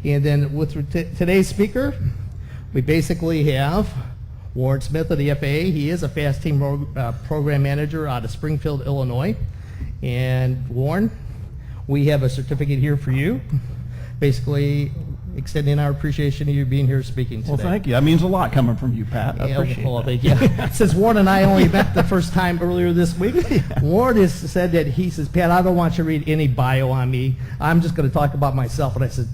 And then with today's speaker, we basically have Warren Smith of the FAA. He is a FAASTeam program manager out of Springfield, Illinois. And Warren, we have a certificate here for you, basically extending our appreciation of you being here speaking today. Well, thank you. That means a lot coming from you, Pat. I appreciate thank you. Since Warren and I only met the first time earlier this week, Warren has said that he says, Pat, I don't want you to read any bio on me. I'm just going to talk about myself. And I said,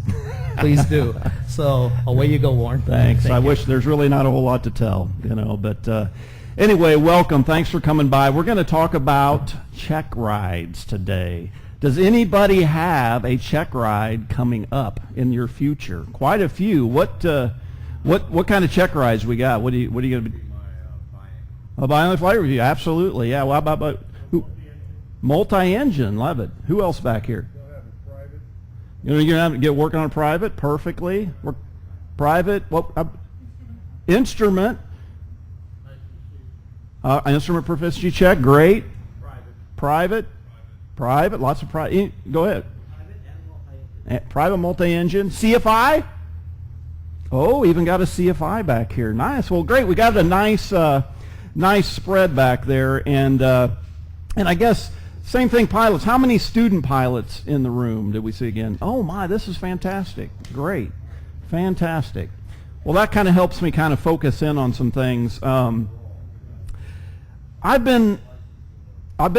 please do. So away you go, Warren. Thanks. I wish there's really not a whole lot to tell, but anyway, welcome. Thanks for coming by. We're going to talk about check rides today. Does anybody have a check ride coming up in your future? Quite a few. What kind of check rides we got? What are you going to be? A bionic flight review. Absolutely. Yeah. Well, how about who? Multi-engine. Love it. Who else back here? You're going to have to get working on a private perfectly. Private. What? Instrument. Instrument proficiency check. Great. Private. Private, lots of private. Go ahead. Private multi-engine. CFI? Oh, even got a CFI back here. Nice. Well, great. We got a nice spread back there, and I guess same thing. Pilots. How many student pilots in the room did we see again? Oh my, this is fantastic. Great, fantastic. Well, that kind of helps me kind of focus in on some things. I've been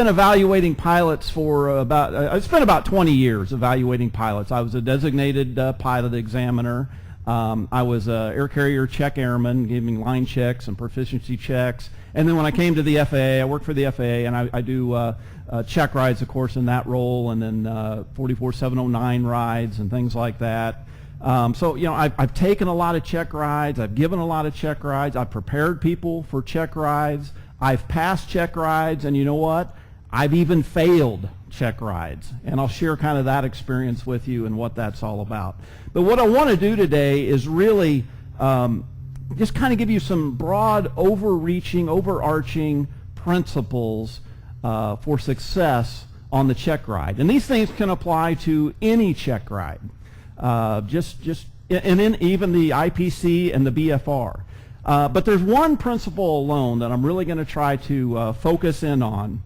evaluating pilots for it's been about 20 years evaluating pilots. I was a designated pilot examiner. I was a air carrier check airman, giving line checks and proficiency checks. And then when I came to the FAA, I worked for the FAA, and I do check rides, of course, in that role, and then 44709 rides and things like that. So, I've taken a lot of check rides. I've given a lot of check rides. I've prepared people for check rides. I've passed check rides, and you know what? I've even failed check rides, and I'll share kind of that experience with you and what that's all about. But what I want to do today is really just kind of give you some broad, overarching principles for success on the check ride. And these things can apply to any check ride, and in even the IPC and the BFR. But there's one principle alone that I'm really going to try to focus in on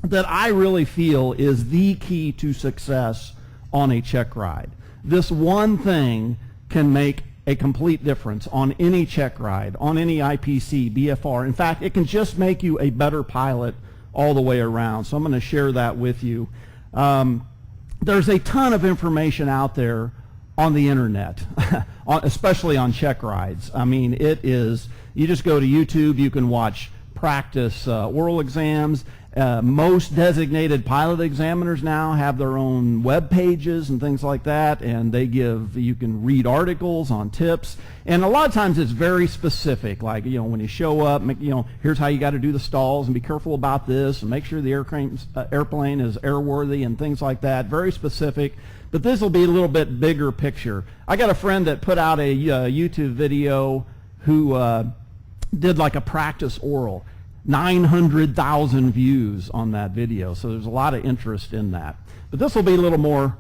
that I really feel is the key to success on a check ride. This one thing can make a complete difference on any check ride, on any IPC, BFR. In fact, it can just make you a better pilot all the way around. So I'm going to share that with you. There's a ton of information out there on the internet, especially on check rides. I mean, it is, you just go to YouTube, you can watch practice oral exams. Most designated pilot examiners now have their own web pages and things like that, and you can read articles on tips, and a lot of times it's very specific, like, when you show up, here's how you got to do the stalls, and be careful about this, and make sure the airplane is airworthy and things like that. Very specific. But this will be a little bit bigger picture. I got a friend that put out a YouTube video who did like a practice oral. 900,000 views on that video, so there's a lot of interest in that. But this will be a little more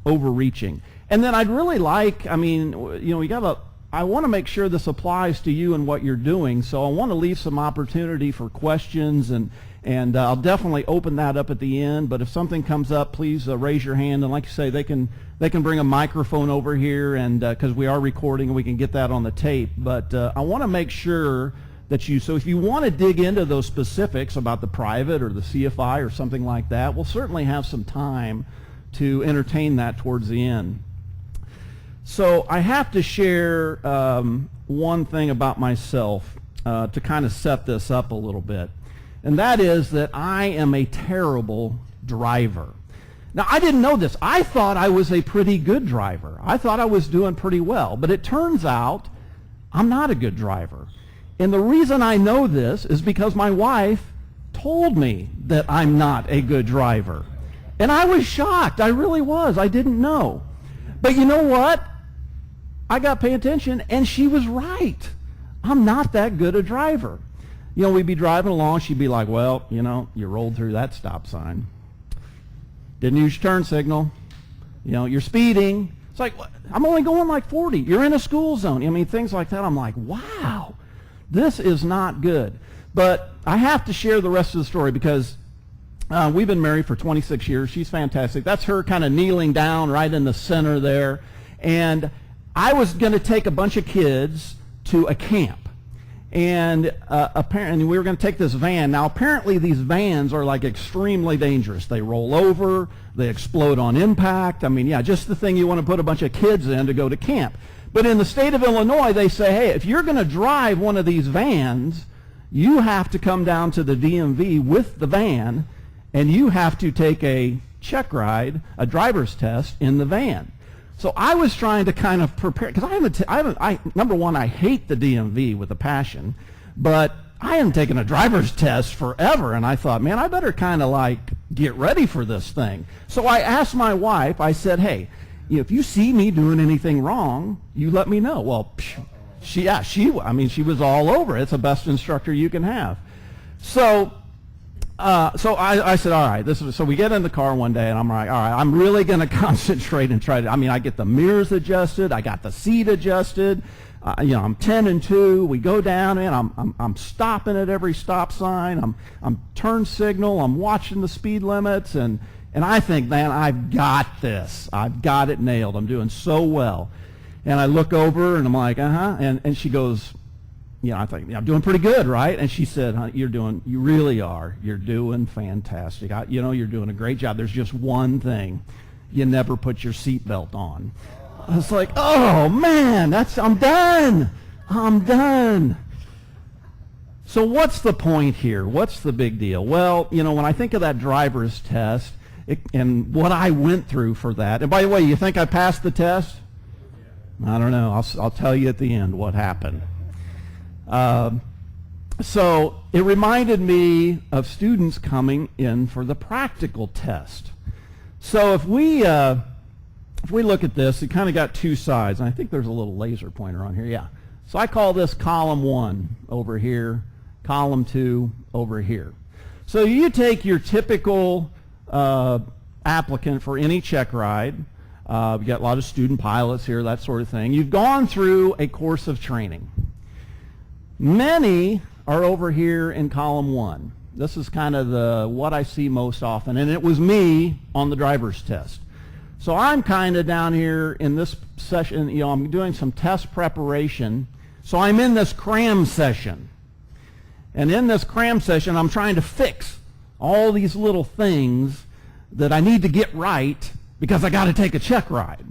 overreaching. And then I'd really like, I want to make sure this applies to you and what you're doing, so I want to leave some opportunity for questions, and I'll definitely open that up at the end. But if something comes up, please raise your hand, and like you say, they can bring a microphone over here, and because we are recording and we can get that on the tape. But I want to make sure that so if you want to dig into those specifics about the private or the CFI or something like that, we'll certainly have some time to entertain that towards the end. So I have to share one thing about myself to kind of set this up a little bit, and that is that I am a terrible driver. Now, I didn't know this. I thought I was a pretty good driver. I thought I was doing pretty well, but it turns out I'm not a good driver. And the reason I know this is because my wife told me that I'm not a good driver. And I was shocked. I really was. I didn't know. But you know what? I got to pay attention, and she was right. I'm not that good a driver. We'd be driving along. She'd be like, well, you rolled through that stop sign. Didn't use your turn signal. You're speeding. It's like, I'm only going like 40. You're in a school zone. I mean, things like that. I'm like, wow, this is not good. But I have to share the rest of the story because we've been married for 26 years. She's fantastic. That's her kind of kneeling down right in the center there. And I was going to take a bunch of kids to a camp. And apparently we were going to take this van. Now, apparently these vans are like extremely dangerous. They roll over. They explode on impact. I mean, yeah, just the thing you want to put a bunch of kids in to go to camp. But in the state of Illinois, they say, hey, if you're going to drive one of these vans, you have to come down to the DMV with the van, and you have to take a check ride, a driver's test in the van. So I was trying to kind of prepare, because number one, I hate the DMV with a passion, but I hadn't taken a driver's test forever, and I thought, man, I better kind of like get ready for this thing. So I asked my wife, I said, hey, if you see me doing anything wrong, you let me know. Well, she was all over it. It's the best instructor you can have. So I said, all right, so we get in the car one day, and I'm like, all right, I'm really going to concentrate and try to, I get the mirrors adjusted, I got the seat adjusted, I'm 10 and 2, we go down, and I'm stopping at every stop sign, I'm turn signal, I'm watching the speed limits, and I think, man, I've got this. I've got it nailed. I'm doing so well. And I look over, and I'm like, and she goes, I think, I'm doing pretty good, right? And she said, honey, you really are. You're doing fantastic. You're doing a great job. There's just one thing. You never put your seatbelt on. I was like, oh, man, I'm done. I'm done. So what's the point here? What's the big deal? Well, when I think of that driver's test and what I went through for that, and by the way, you think I passed the test? I don't know. I'll tell you at the end what happened. So it reminded me of students coming in for the practical test. So if we look at this, it kind of got two sides, and I think there's a little laser pointer on here. Yeah. So I call this column 1 over here, column 2 over here. So you take your typical applicant for any check ride. We've got a lot of student pilots here, that sort of thing. You've gone through a course of training. Many are over here in column 1. This is kind of what I see most often, and it was me on the driver's test. So I'm kind of down here in this session, I'm doing some test preparation. So I'm in this cram session. And in this cram session, I'm trying to fix all these little things that I need to get right because I got to take a check ride.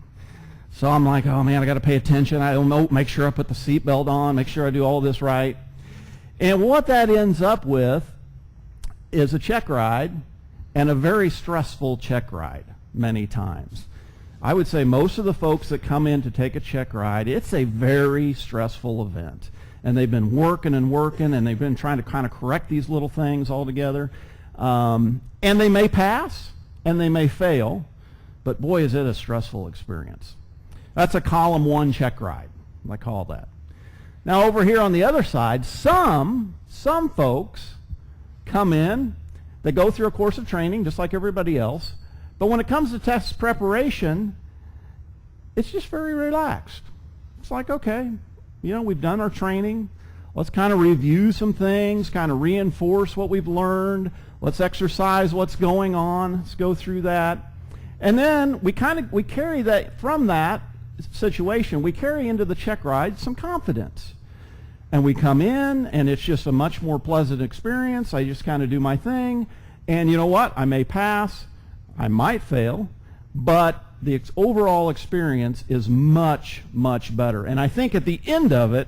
So I'm like, oh man, I got to pay attention. I don't know, make sure I put the seatbelt on, make sure I do all this right. And what that ends up with is a check ride, and a very stressful check ride many times. I would say most of the folks that come in to take a check ride, it's a very stressful event. And they've been working and working, and they've been trying to kind of correct these little things all together. And they may pass, and they may fail, but boy, is it a stressful experience. That's a column 1 check ride, I call that. Now over here on the other side, some folks come in, they go through a course of training just like everybody else, but when it comes to test preparation, it's just very relaxed. It's like, okay, we've done our training. Let's kind of review some things, kind of reinforce what we've learned. Let's exercise what's going on. Let's go through that. And then we carry that from that situation, we carry into the check ride some confidence. And we come in, and it's just a much more pleasant experience. I just kind of do my thing. And you know what? I may pass. I might fail. But the overall experience is much, much better. And I think at the end of it,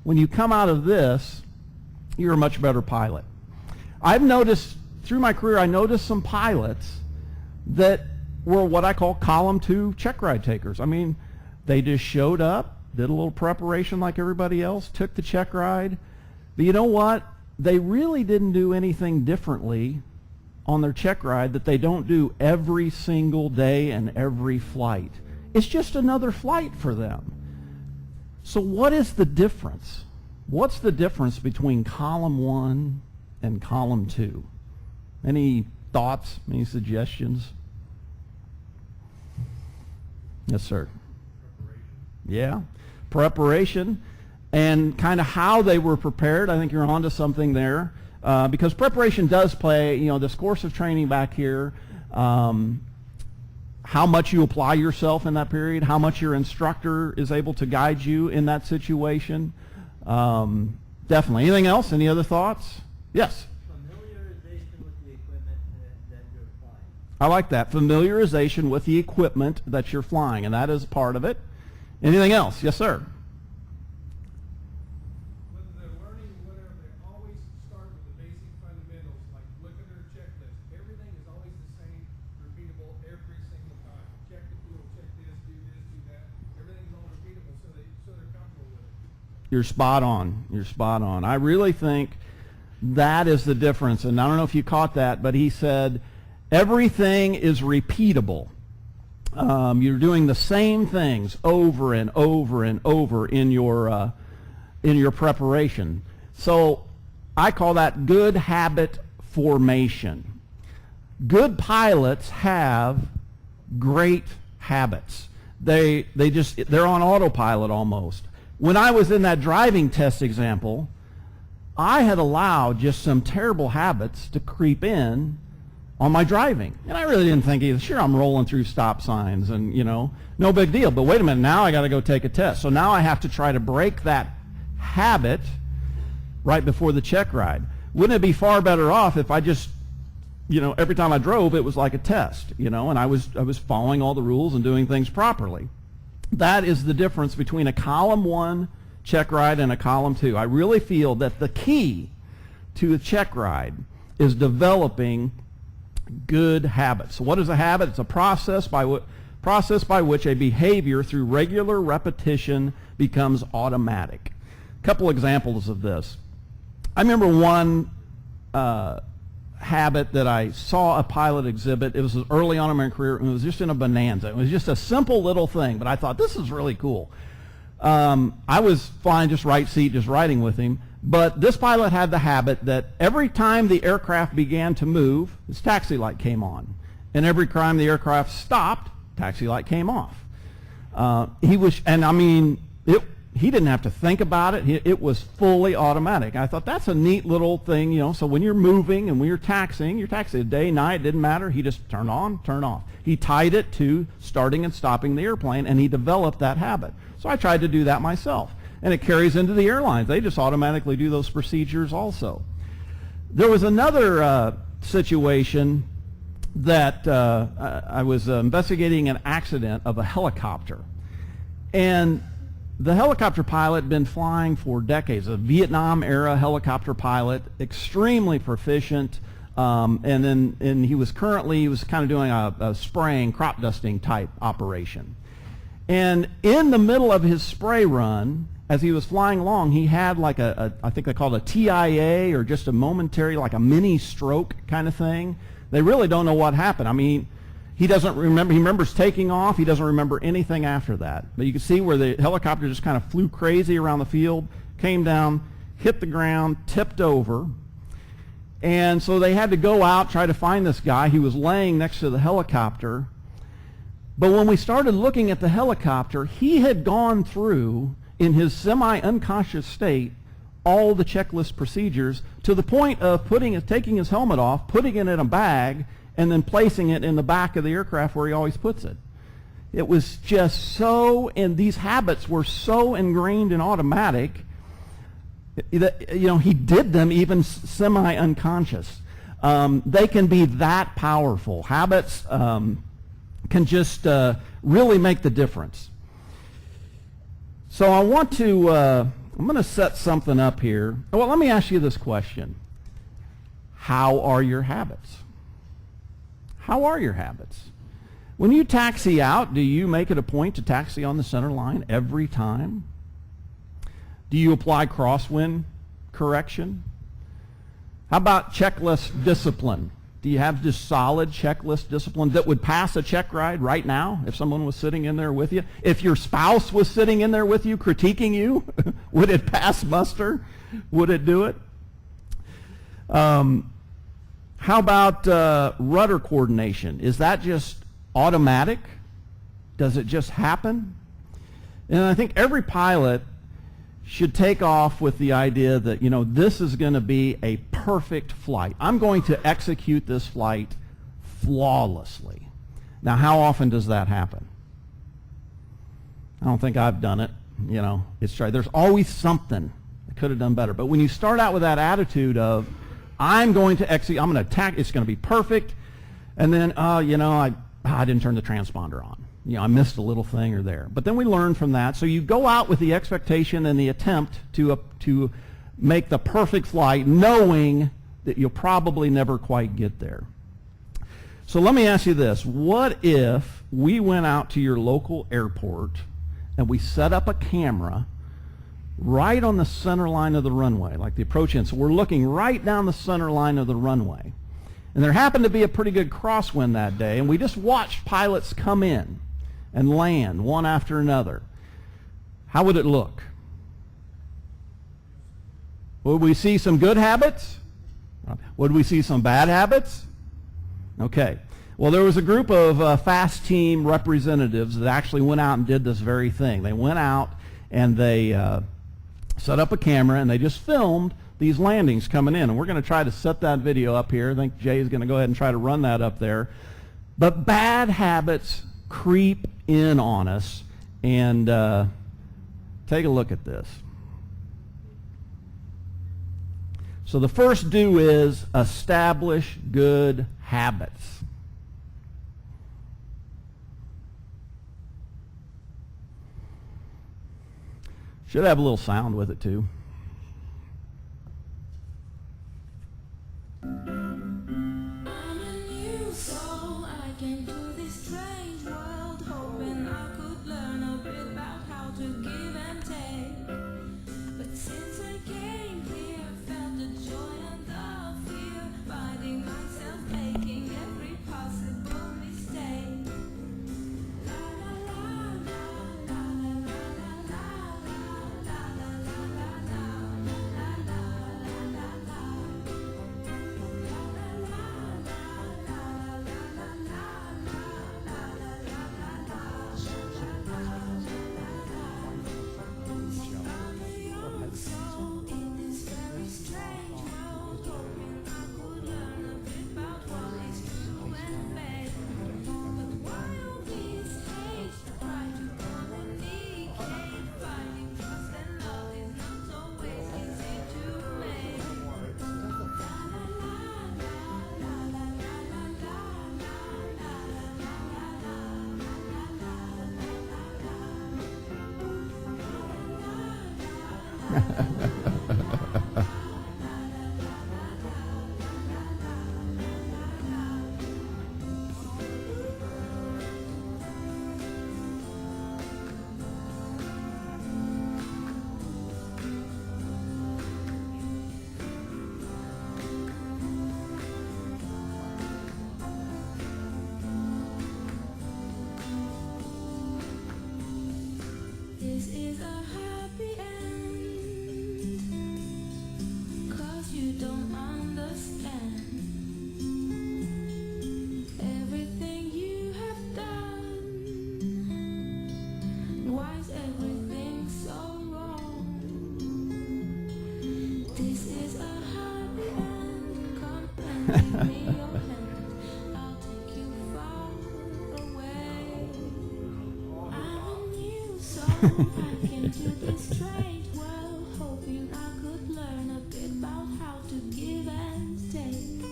when you come out of this, you're a much better pilot. I've noticed, through my career, I noticed some pilots that were what I call column 2 check ride takers. They just showed up, did a little preparation like everybody else, took the check ride. But you know what? They really didn't do anything differently on their check ride that they don't do every single day and every flight. It's just another flight for them. So what is the difference? What's the difference between column 1 and column 2? Any thoughts? Any suggestions? Yes, sir. Yeah, preparation and kind of how they were prepared. I think you're onto something there, because preparation does play, this course of training back here, how much you apply yourself in that period, how much your instructor is able to guide you in that situation. Definitely. Anything else? Any other thoughts? Yes? Familiarization with the equipment that you're flying. I like that. Familiarization with the equipment that you're flying, and that is part of it. Anything else? Yes, sir. Whether they're learning whatever, they always start with the basic fundamentals, like look at their checklist. Everything is always the same, repeatable every single time. Check the fuel, check this, do that. Everything's all repeatable, so they're comfortable with it. You're spot on. You're spot on. I really think that is the difference. And I don't know if you caught that, but he said everything is repeatable. You're doing the same things over and over and over in your preparation. So I call that good habit formation. Good pilots have great habits. They're on autopilot almost. When I was in that driving test example, I had allowed just some terrible habits to creep in on my driving. And I really didn't think either. Sure, I'm rolling through stop signs and, no big deal. But wait a minute, now I got to go take a test. So now I have to try to break that habit right before the check ride. Wouldn't it be far better off if I just, every time I drove, it was like a test, and I was following all the rules and doing things properly. That is the difference between a column 1 check ride and a column 2. I really feel that the key to a check ride is developing good habits. So what is a habit? It's a process by which a behavior through regular repetition becomes automatic. A couple examples of this. I remember one habit that I saw a pilot exhibit. It was early on in my career, and it was just in a Bonanza. It was just a simple little thing, but I thought, this is really cool. I was flying just right seat, just riding with him. But this pilot had the habit that every time the aircraft began to move, his taxi light came on. And every time the aircraft stopped, taxi light came off. He didn't have to think about it. It was fully automatic. I thought that's a neat little thing, so when you're moving and when you're taxiing day, night, didn't matter. He just turned on, turned off. He tied it to starting and stopping the airplane, and he developed that habit. So I tried to do that myself. And it carries into the airlines. They just automatically do those procedures also. There was another situation that I was investigating an accident of a helicopter. And the helicopter pilot had been flying for decades, a Vietnam-era helicopter pilot, extremely proficient, and he was kind of doing a spraying, crop dusting type operation. And in the middle of his spray run, as he was flying along, he had like I think they called a TIA, or just a momentary, like a mini stroke kind of thing. They really don't know what happened. He doesn't remember. He remembers taking off. He doesn't remember anything after that. But you can see where the helicopter just kind of flew crazy around the field, came down, hit the ground, tipped over. And so they had to go out, try to find this guy. He was laying next to the helicopter. But when we started looking at the helicopter, he had gone through, in his semi-unconscious state, all the checklist procedures to the point of taking his helmet off, putting it in a bag, and then placing it in the back of the aircraft where he always puts it. It was just and these habits were so ingrained and automatic that, he did them even semi-unconscious. They can be that powerful. Habits can just really make the difference. So I'm going to set something up here. Well, let me ask you this question. How are your habits? How are your habits? When you taxi out, do you make it a point to taxi on the center line every time? Do you apply crosswind correction? How about checklist discipline? Do you have just solid checklist discipline that would pass a check ride right now if someone was sitting in there with you? If your spouse was sitting in there with you critiquing you, would it pass muster? Would it do it? How about rudder coordination? Is that just automatic? Does it just happen? And I think every pilot should take off with the idea that, you know, this is going to be a perfect flight. I'm going to execute this flight flawlessly. Now, how often does that happen? I don't think I've done it. You know, it's right. There's always something I could have done better. But when you start out with that attitude of, I'm going to execute, I'm going to attack, it's going to be perfect, and then, you know, I didn't turn the transponder on. You know, I missed a little thing or there. But then we learn from that. So you go out with the expectation and the attempt to make the perfect flight, knowing that you'll probably never quite get there. So let me ask you this. What if we went out to your local airport and we set up a camera right on the center line of the runway, like the approach in? So we're looking right down the center line of the runway. And there happened to be a pretty good crosswind that day, and we just watched pilots come in and land one after another. How would it look? Would we see some good habits? Would we see some bad habits? Okay. Well, there was a group of FAASTeam representatives that actually went out and did this very thing. They went out and they set up a camera and they just filmed these landings coming in. And we're going to try to set that video up here. I think Jay is going to go ahead and try to run that up there. But bad habits creep in on us. And take a look at this. So the first do is establish good habits. Should have a little sound with it too. I'm a new soul. I came to this strange world, hoping I could learn a bit about how to give and take. But since I came here, felt the joy and the fear, finding myself making every possible mistake. La la la la la la la la la la la la la. This is a happy end, 'cause you don't understand everything you have done. Why is everything so wrong? This is a happy end. Come and give me your hand. I'll take you far away. I'm a new soul. I came to this strange world, hoping I could learn a bit about how to give and take.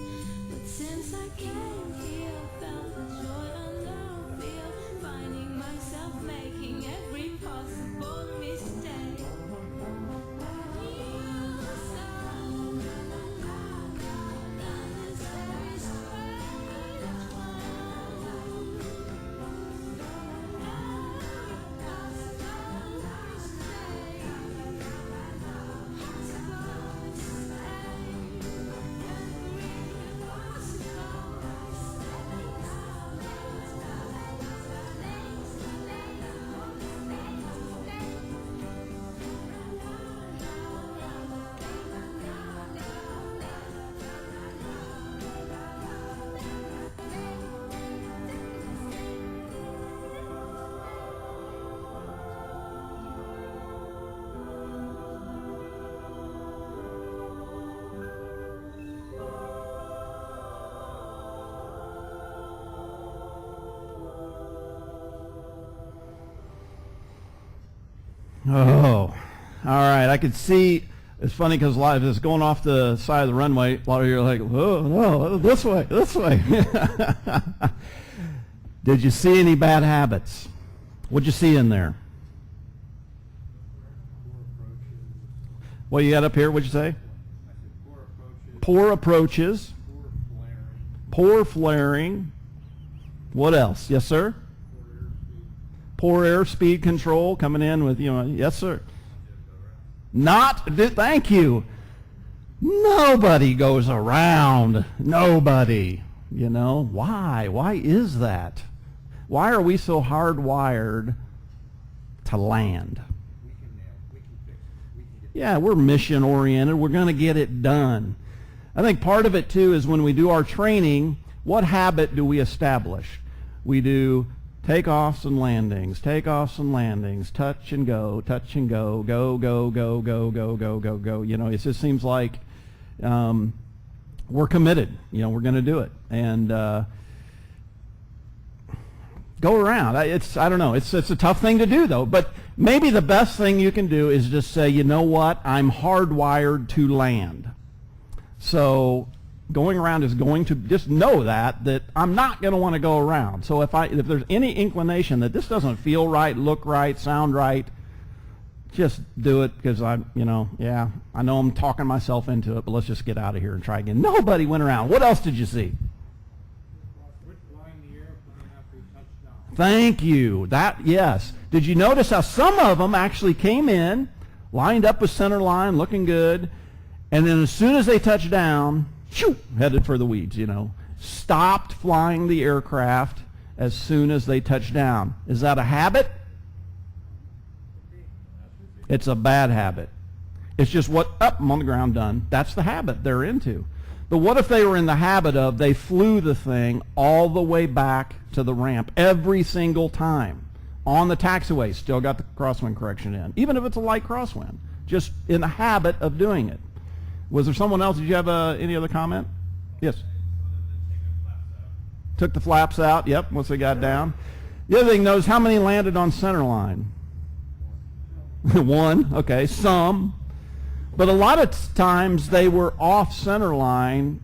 But since I came here, felt the joy and the fear, finding myself making every possible mistake. New soul, and this very strange world. Oh, all right. I could see. It's funny because a lot of it's going off the side of the runway. A lot of you are like, "Oh no, this way, this way." Did you see any bad habits? What'd you see in there? What you got up here? What'd you say? Poor approaches. Poor flaring. What else? Yes, sir? Poor airspeed control coming in with, yes, sir. Thank you. Nobody goes around. Nobody. Why? Why is that? Why are we so hardwired to land? Yeah, we're mission oriented. We're going to get it done. I think part of it too is when we do our training, what habit do we establish? We do takeoffs and landings, touch and go, go, go, go, go, go, go, go, go. It just seems like we're committed. We're going to do it. And go around. I don't know. It's a tough thing to do, though. But maybe the best thing you can do is just say, you know what? I'm hardwired to land. So going around is going to just know that I'm not going to want to go around. So if there's any inclination that this doesn't feel right, look right, sound right, just do it because I know I'm talking myself into it, but let's just get out of here and try again. Nobody went around. What else did you see? Thank you. Yes. Did you notice how some of them actually came in, lined up with center line, looking good, and then as soon as they touched down, shoo, headed for the weeds, stopped flying the aircraft as soon as they touched down. Is that a habit? It's a bad habit. It's just I'm on the ground, done. That's the habit they're into. But what if they were in the habit of they flew the thing all the way back to the ramp every single time on the taxiway, still got the crosswind correction in, even if it's a light crosswind, just in the habit of doing it? Was there someone else? Did you have any other comment? Yes. Took the flaps out. Yep, once they got down. The other thing, notice how many landed on center line? One. Okay, some. But a lot of times they were off center line,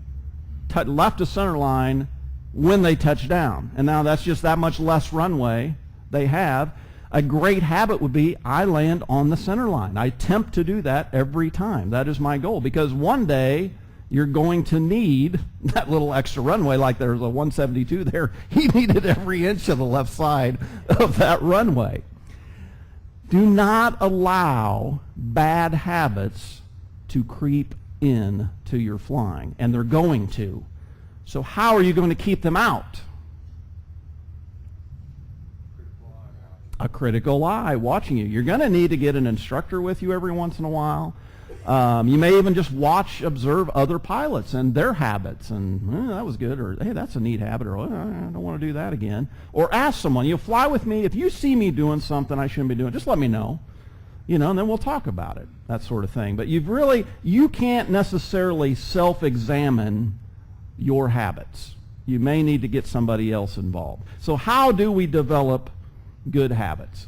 left of center line when they touched down. And now that's just that much less runway they have. A great habit would be I land on the center line. I attempt to do that every time. That is my goal, because one day you're going to need that little extra runway. Like there's a 172 there. He needed every inch of the left side of that runway. Do not allow bad habits to creep in to your flying, and they're going to. So how are you going to keep them out? A critical eye watching you. You're going to need to get an instructor with you every once in a while. You may even just observe other pilots and their habits, and that was good, or hey, that's a neat habit, or I don't want to do that again. Or ask someone, fly with me. If you see me doing something I shouldn't be doing, just let me know, and then we'll talk about it, that sort of thing. But you can't necessarily self-examine your habits. You may need to get somebody else involved. So how do we develop good habits?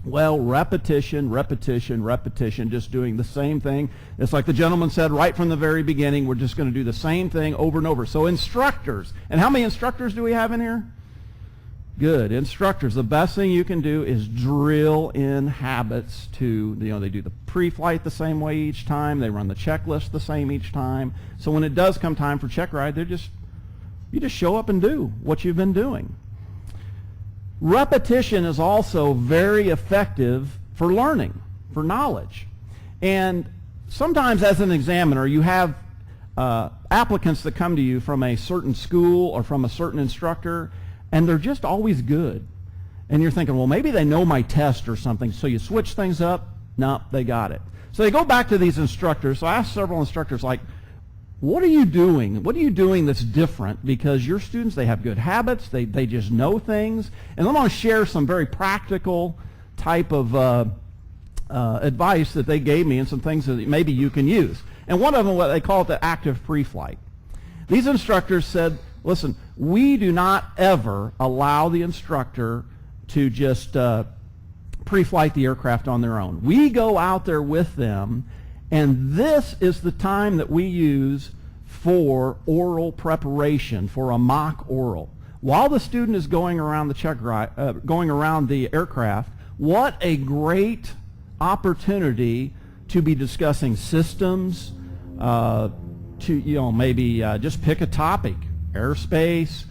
Well, repetition, just doing the same thing. It's like the gentleman said right from the very beginning, we're just going to do the same thing over and over. So instructors, and how many instructors do we have in here? Good. Instructors, the best thing you can do is drill in habits to, they do the pre-flight the same way each time, they run the checklist the same each time. So when it does come time for Checkride, you just show up and do what you've been doing. Repetition is also very effective for learning, for knowledge. And sometimes as an examiner, you have applicants that come to you from a certain school or from a certain instructor, and they're just always good. And you're thinking, well, maybe they know my test or something, so you switch things up. No, they got it. So they go back to these instructors. So I asked several instructors, like, what are you doing? What are you doing that's different? Because your students, they have good habits. They just know things. And I'm going to share some very practical type of advice that they gave me and some things that maybe you can use. And one of them, what they call it the active pre-flight. These instructors said, listen, we do not ever allow the instructor to just pre-flight the aircraft on their own. We go out there with them, and this is the time that we use for oral preparation, for a mock oral. While the student is going around the checkride, going around the aircraft, what a great opportunity to be discussing systems, to maybe just pick a topic, airspace,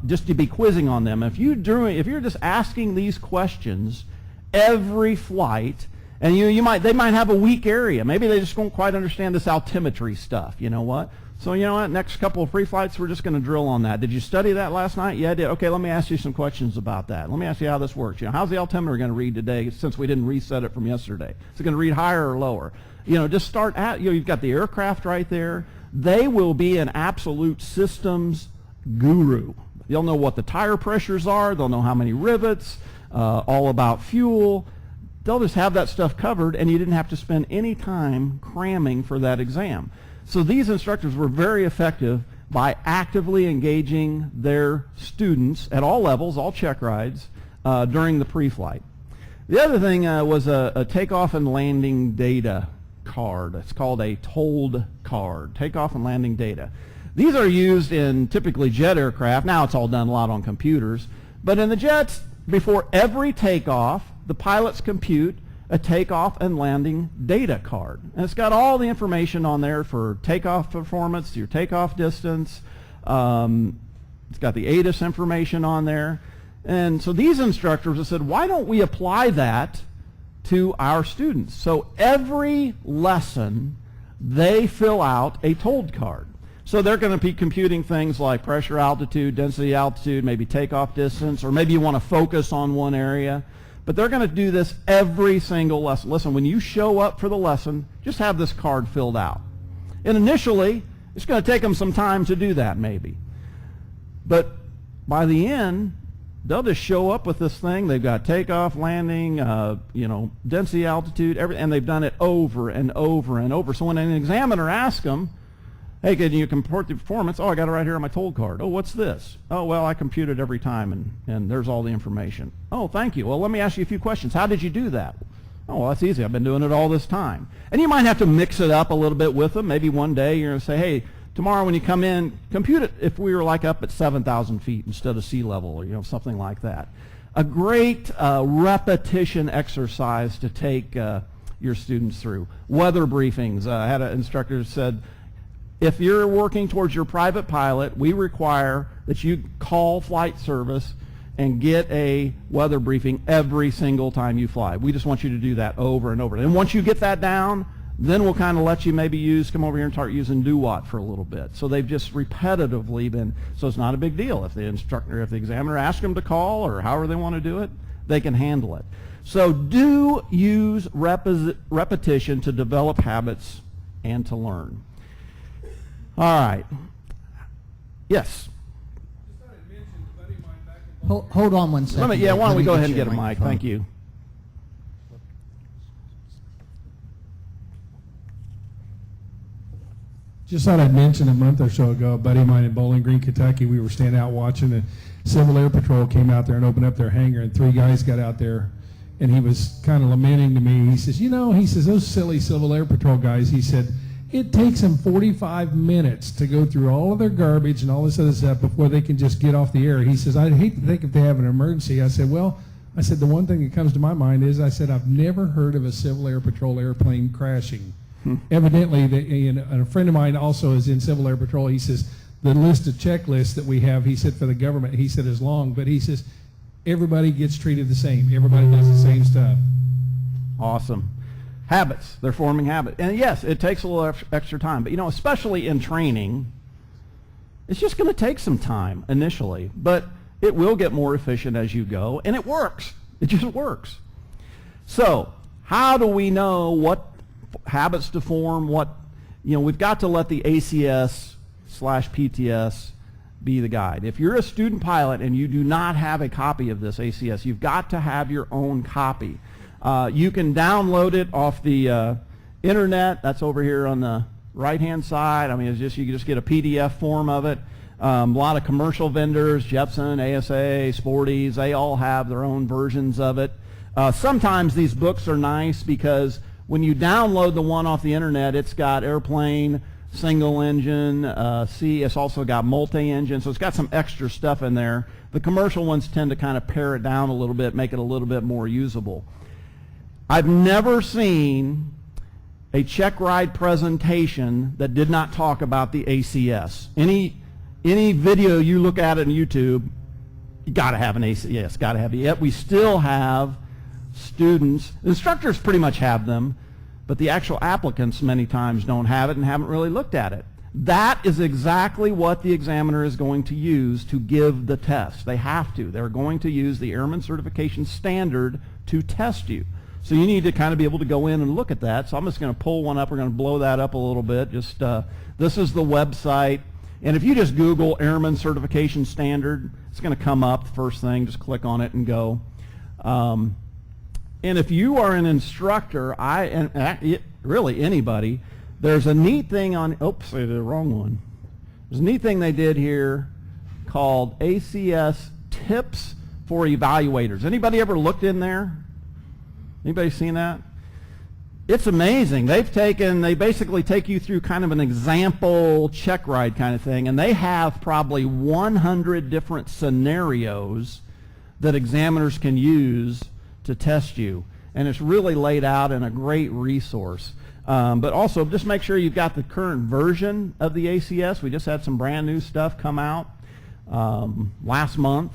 just to be quizzing on them. If you're just asking these questions every flight, and they might have a weak area. Maybe they just don't quite understand this altimetry stuff. You know what? So you know what? Next couple of free flights, we're just going to drill on that. Did you study that last night? Yeah, I did. Okay, let me ask you some questions about that. Let me ask you how this works. How's the altimeter going to read today since we didn't reset it from yesterday? Is it going to read higher or lower? Just start at, you've got the aircraft right there. They will be an absolute systems guru. They'll know what the tire pressures are. They'll know how many rivets, all about fuel. They'll just have that stuff covered, and you didn't have to spend any time cramming for that exam. So these instructors were very effective by actively engaging their students at all levels, all check rides, during the pre-flight. The other thing was a takeoff and landing data card. It's called a told card, takeoff and landing data. These are used in typically jet aircraft. Now it's all done a lot on computers. But in the jets, before every takeoff, the pilots compute a takeoff and landing data card. And it's got all the information on there for takeoff performance, your takeoff distance. It's got the ATIS information on there. And so these instructors have said, why don't we apply that to our students? So every lesson, they fill out a told card. So they're going to be computing things like pressure, altitude, density, altitude, maybe takeoff distance, or maybe you want to focus on one area. But they're going to do this every single lesson. Listen, when you show up for the lesson, just have this card filled out. And initially, it's going to take them some time to do that maybe. But by the end, they'll just show up with this thing. They've got takeoff, landing, density, altitude, everything, and they've done it over and over and over. So when an examiner asks them, hey, can you comport the performance? Oh, I got it right here on my told card. Oh, what's this? Oh, well, I compute it every time, and there's all the information. Oh, thank you. Well, let me ask you a few questions. How did you do that? Oh, well, that's easy. I've been doing it all this time. And you might have to mix it up a little bit with them. Maybe one day you're going to say, hey, tomorrow when you come in, compute it if we were like up at 7,000 feet instead of sea level, or something like that. A great repetition exercise to take your students through. Weather briefings. I had an instructor who said, if you're working towards your private pilot, we require that you call flight service and get a weather briefing every single time you fly. We just want you to do that over and over. And once you get that down, then we'll kind of let you maybe come over here and start using DUWAT for a little bit. So they've just repetitively been, so it's not a big deal. If the examiner asks them to call or however they want to do it, they can handle it. So do use repetition to develop habits and to learn. All right. Yes. Hold on one second. Why don't we go ahead and get a mic? Thank you. Just thought I'd mention a month or so ago, a buddy of mine in Bowling Green, Kentucky, we were standing out watching, the Civil Air Patrol came out there and opened up their hangar, and 3 guys got out there, and he was kind of lamenting to me. He says, those silly Civil Air Patrol guys, he said, it takes them 45 minutes to go through all of their garbage and all this other stuff before they can just get off the air. He says, I'd hate to think if they have an emergency. I said, the one thing that comes to my mind is, I've never heard of a Civil Air Patrol airplane crashing. Evidently, and a friend of mine also is in Civil Air Patrol. He says, the list of checklists that we have, he said, for the government, he said, is long, but he says, everybody gets treated the same. Everybody does the same stuff. Awesome. Habits. They're forming habits. And yes, it takes a little extra time. But, especially in training, it's just going to take some time initially. But it will get more efficient as you go. And it works. It just works. So how do we know what habits to form? We've got to let the ACS/PTS be the guide. If you're a student pilot and you do not have a copy of this ACS, you've got to have your own copy. You can download it off the internet. That's over here on the right-hand side. You can just get a PDF form of it. A lot of commercial vendors, Jepson, ASA, Sporties, they all have their own versions of it. Sometimes these books are nice because when you download the one off the internet, it's got airplane, single engine, it's also got multi-engine, so it's got some extra stuff in there. The commercial ones tend to kind of pare it down a little bit, make it a little bit more usable. I've never seen a Checkride presentation that did not talk about the ACS. Any video you look at on YouTube, you got to have an ACS, got to have it. Yet we still have students, instructors pretty much have them, but the actual applicants many times don't have it and haven't really looked at it. That is exactly what the examiner is going to use to give the test. They have to. They're going to use the Airman Certification Standard to test you. So you need to kind of be able to go in and look at that. So I'm just going to pull one up. We're going to blow that up a little bit. Just this is the website. And if you just Google Airman Certification Standard, it's going to come up the first thing. Just click on it and go. And if you are an instructor, really anybody, there's a neat thing on, oops, I did the wrong one. There's a neat thing they did here called ACS Tips for Evaluators. Anybody ever looked in there? Anybody seen that? It's amazing. They basically take you through kind of an example Checkride kind of thing, and they have probably 100 different scenarios that examiners can use to test you. And it's really laid out in a great resource. But also, just make sure you've got the current version of the ACS. We just had some brand new stuff come out last month.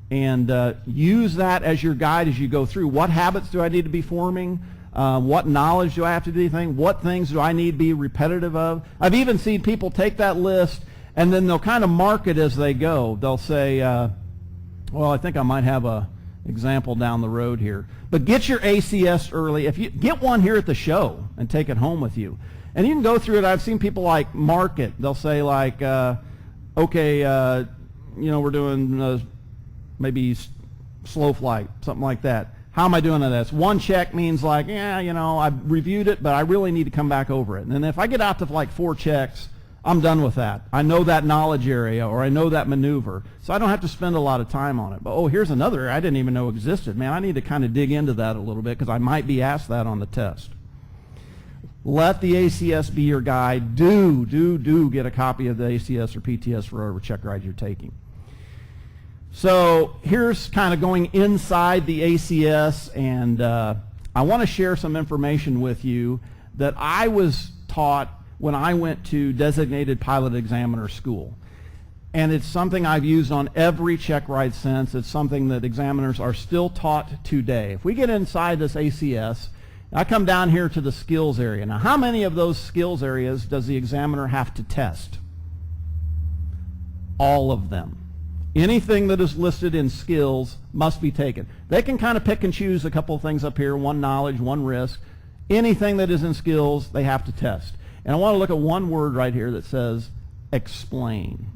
And use that as your guide as you go through. What habits do I need to be forming? What knowledge do I have to do? What things do I need to be repetitive of? I've even seen people take that list and then they'll kind of mark it as they go. They'll say, well, I think I might have a example down the road here. But get your ACS early. If you get one here at the show and take it home with you. And you can go through it. I've seen people like mark it. They'll say like, okay, we're doing maybe slow flight, something like that. How am I doing on this? One check means like, I've reviewed it, but I really need to come back over it. And then if I get out to like 4 checks, I'm done with that. I know that knowledge area or I know that maneuver, so I don't have to spend a lot of time on it. But here's another I didn't even know existed. Man, I need to kind of dig into that a little bit because I might be asked that on the test. Let the ACS be your guide. Do get a copy of the ACS or PTS for whatever Checkride you're taking. So here's kind of going inside the ACS, and I want to share some information with you that I was taught when I went to designated pilot examiner school. And it's something I've used on every Checkride since. It's something that examiners are still taught today. If we get inside this ACS, I come down here to the skills area. Now, how many of those skills areas does the examiner have to test? All of them. Anything that is listed in skills must be taken. They can kind of pick and choose a couple of things up here, one knowledge, one risk. Anything that is in skills, they have to test. And I want to look at one word right here that says explain.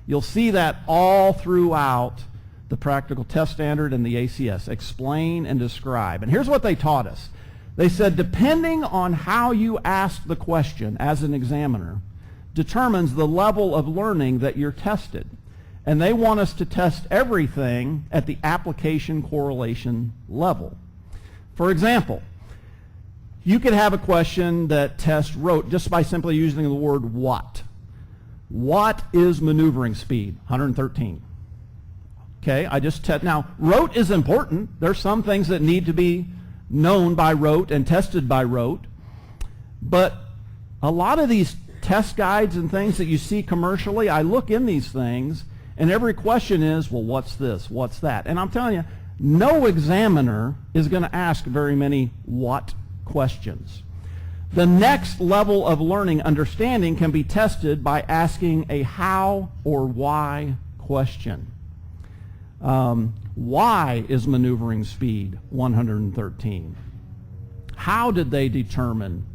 You'll see that all throughout the practical test standard and the ACS. Explain and describe. And here's what they taught us. They said depending on how you ask the question as an examiner determines the level of learning that you're tested. And they want us to test everything at the application correlation level. For example, you could have a question that tests rote just by simply using the word what. What is maneuvering speed? 113. Okay, I just test. Now, rote is important. There's some things that need to be known by rote and tested by rote. But a lot of these test guides and things that you see commercially, I look in these things, and every question is, well, what's this? What's that? And I'm telling you, no examiner is going to ask very many what questions. The next level of learning understanding can be tested by asking a how or why question. Why is maneuvering speed 113? How did they determine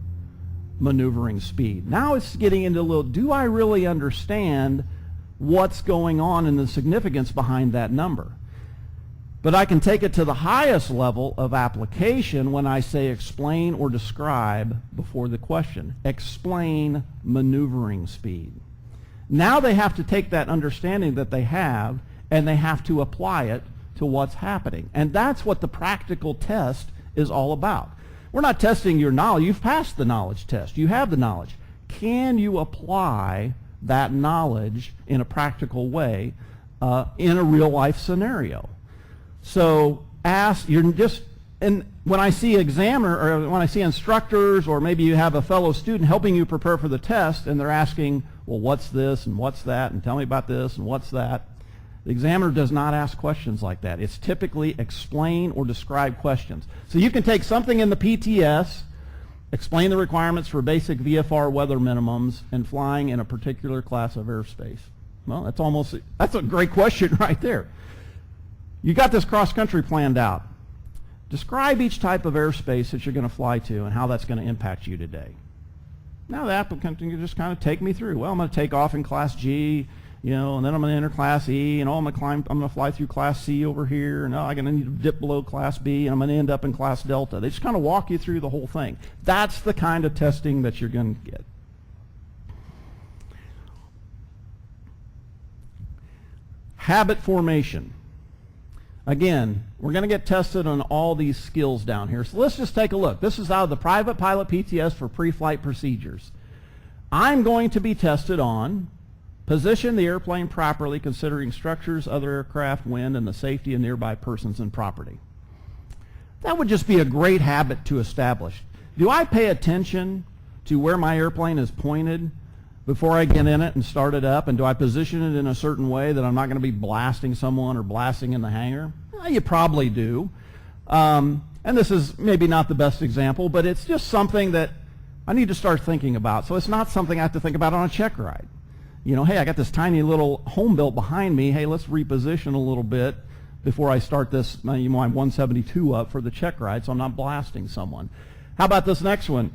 maneuvering speed? Now it's getting into a little, do I really understand what's going on and the significance behind that number? But I can take it to the highest level of application when I say explain or describe before the question. Explain maneuvering speed. Now they have to take that understanding that they have and they have to apply it to what's happening. And that's what the practical test is all about. We're not testing your knowledge. You've passed the knowledge test. You have the knowledge. Can you apply that knowledge in a practical way in a real life scenario? So and when I see examiner, or when I see instructors, or maybe you have a fellow student helping you prepare for the test, and they're asking, well, what's this and what's that, and tell me about this and what's that. The examiner does not ask questions like that. It's typically explain or describe questions. So you can take something in the PTS, explain the requirements for basic VFR weather minimums and flying in a particular class of airspace. Well, that's a great question right there. You got this cross-country planned out. Describe each type of airspace that you're going to fly to and how that's going to impact you today. Now the applicant can just kind of take me through. Well, I'm going to take off in Class G, and then I'm going to enter Class E, and I'm going to fly through Class C over here, and I'm going to need to dip below Class B, and I'm going to end up in Class Delta. They just kind of walk you through the whole thing. That's the kind of testing that you're going to get. Habit formation. Again, we're going to get tested on all these skills down here. So let's just take a look. This is out of the Private Pilot PTS for pre-flight procedures. I'm going to be tested on position the airplane properly considering structures, other aircraft, wind, and the safety of nearby persons and property. That would just be a great habit to establish. Do I pay attention to where my airplane is pointed before I get in it and start it up? And do I position it in a certain way that I'm not going to be blasting someone or blasting in the hangar? Well, you probably do. And this is maybe not the best example, but it's just something that I need to start thinking about. So it's not something I have to think about on a check ride. Hey, I got this tiny little home built behind me. Hey, let's reposition a little bit before I start this, my 172 up for the check ride so I'm not blasting someone. How about this next one?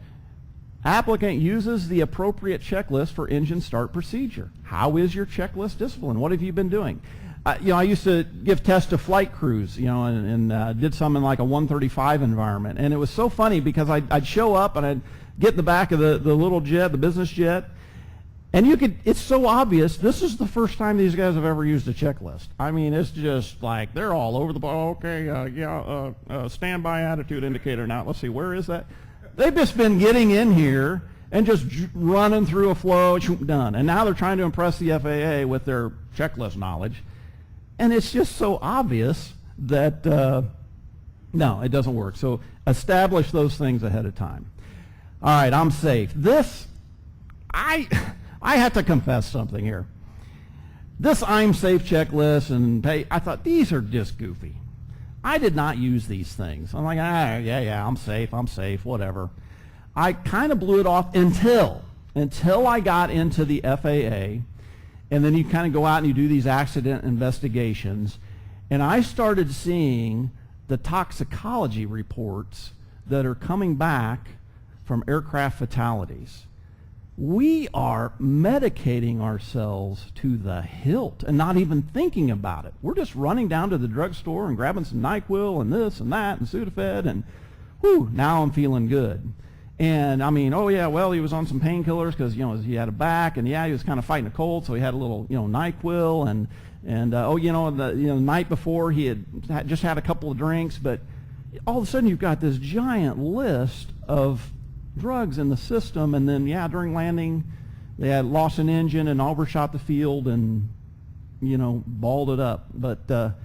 Applicant uses the appropriate checklist for engine start procedure. How is your checklist discipline? What have you been doing? I used to give tests to flight crews, and did some in like a 135 environment. And it was so funny because I'd show up and I'd get in the back of the little jet, the business jet, and it's so obvious, this is the first time these guys have ever used a checklist. I mean, it's just like, they're all over the ball. Okay, standby attitude indicator now. Let's see, where is that? They've just been getting in here and just running through a flow, done. And now they're trying to impress the FAA with their checklist knowledge. And it's just so obvious that, no, it doesn't work. So establish those things ahead of time. All right, I'm safe. I have to confess something here. This I'm safe checklist and I thought these are just goofy. I did not use these things. I'm like, yeah, I'm safe, whatever. I kind of blew it off until I got into the FAA, and then you kind of go out and you do these accident investigations, and I started seeing the toxicology reports that are coming back from aircraft fatalities. We are medicating ourselves to the hilt and not even thinking about it. We're just running down to the drugstore and grabbing some NyQuil and this and that and Sudafed, and whew, now I'm feeling good. And I mean, oh yeah, well, he was on some painkillers because he had a back, and yeah, he was kind of fighting a cold, so he had a little NyQuil, and the night before he had just had a couple of drinks, but all of a sudden you've got this giant list of drugs in the system, and then during landing they had lost an engine and overshot the field and balled it up. But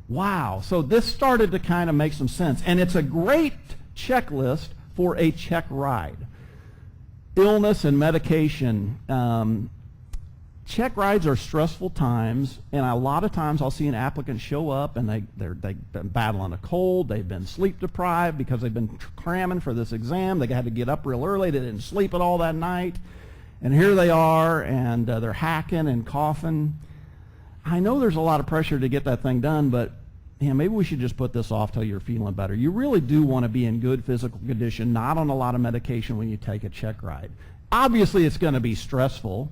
wow, so this started to kind of make some sense, and it's a great checklist for a check ride. Illness and medication. Check rides are stressful times, and a lot of times I'll see an applicant show up and they've been battling a cold, they've been sleep deprived because they've been cramming for this exam, they had to get up real early, they didn't sleep at all that night, and here they are, and they're hacking and coughing. I know there's a lot of pressure to get that thing done, but maybe we should just put this off till you're feeling better. You really do want to be in good physical condition, not on a lot of medication when you take a check ride. Obviously it's going to be stressful.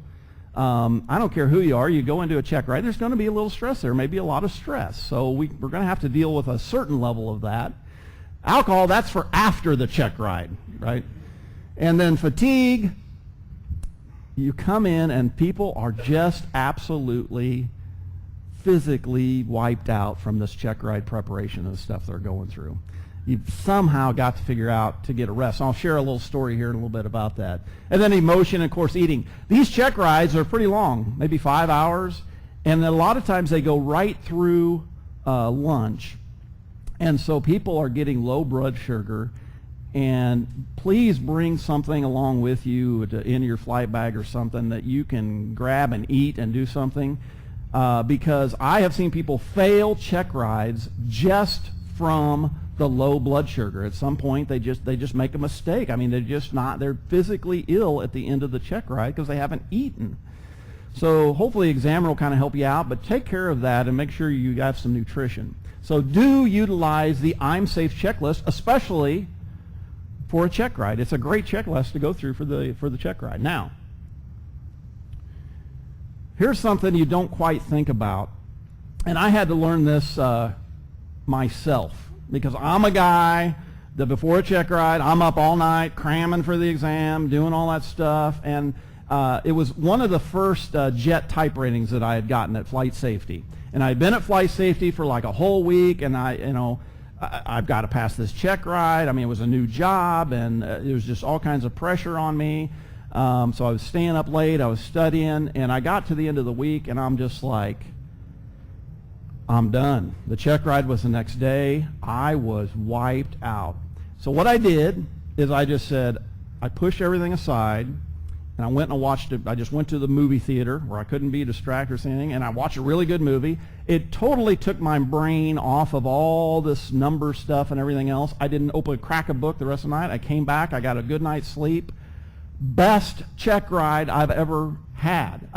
I don't care who you are, you go into a check ride, there's going to be a little stress there, maybe a lot of stress. So we're going to have to deal with a certain level of that. Alcohol, that's for after the check ride, right? And then fatigue, you come in and people are just absolutely physically wiped out from this check ride preparation and the stuff they're going through. You've somehow got to figure out to get a rest. I'll share a little story here in a little bit about that. And then emotion, and of course, eating. These check rides are pretty long, maybe 5 hours, and a lot of times they go right through lunch. And so people are getting low blood sugar, and please bring something along with you in your flight bag or something that you can grab and eat and do something, because I have seen people fail check rides just from the low blood sugar. At some point they just make a mistake. I mean, they're physically ill at the end of the check ride because they haven't eaten. So hopefully the examiner will kind of help you out, but take care of that and make sure you have some nutrition. So do utilize the I'm Safe checklist, especially for a check ride. It's a great checklist to go through for the check ride. Now, here's something you don't quite think about, and I had to learn this myself, because I'm a guy that before a check ride, I'm up all night cramming for the exam, doing all that stuff, and it was one of the first jet type ratings that I had gotten at Flight Safety. And I had been at Flight Safety for like a whole week, and I've got to pass this check ride. I mean, it was a new job, and it was just all kinds of pressure on me. So I was staying up late, I was studying, and I got to the end of the week, and I'm just like, I'm done. The check ride was the next day. I was wiped out. So what I did is I just said, I pushed everything aside, and I went and watched it. I just went to the movie theater where I couldn't be distracted or anything, and I watched a really good movie. It totally took my brain off of all this number stuff and everything else. I didn't crack a book the rest of the night. I came back. I got a good night's sleep. Best check ride I've ever had.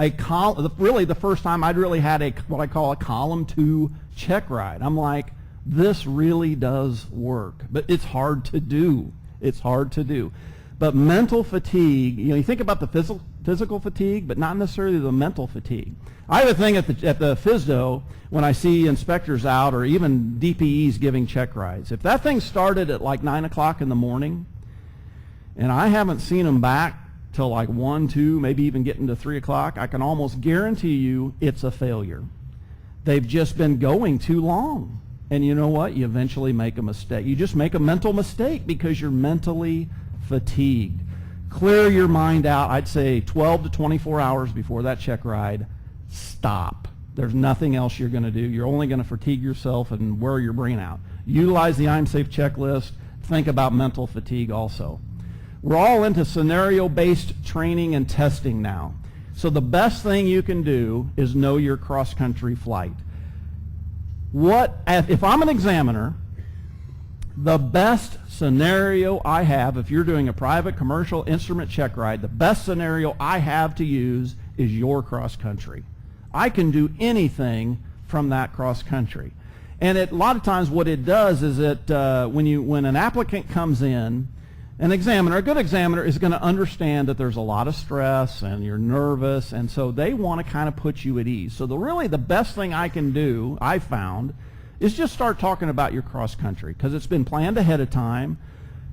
Really the first time I'd really had what I call a column 2 check ride. I'm like, this really does work, but it's hard to do. It's hard to do. But mental fatigue, you think about the physical fatigue, but not necessarily the mental fatigue. I have a thing at the FSDO when I see inspectors out, or even DPEs giving check rides. If that thing started at like 9 o'clock in the morning, and I haven't seen them back till like 1, 2, maybe even getting to 3 o'clock, I can almost guarantee you it's a failure. They've just been going too long. And you know what? You eventually make a mistake. You just make a mental mistake because you're mentally fatigued. Clear your mind out. I'd say 12 to 24 hours before that check ride. Stop. There's nothing else you're going to do. You're only going to fatigue yourself and wear your brain out. Utilize the I'm Safe checklist. Think about mental fatigue also. We're all into scenario-based training and testing now. So the best thing you can do is know your cross-country flight. If I'm an examiner, the best scenario I have, if you're doing a private commercial instrument check ride, the best scenario I have to use is your cross-country. I can do anything from that cross-country. And a lot of times what it does is that when an applicant comes in, a good examiner is going to understand that there's a lot of stress and you're nervous, and so they want to kind of put you at ease. So really the best thing I can do, I found, is just start talking about your cross country, because it's been planned ahead of time.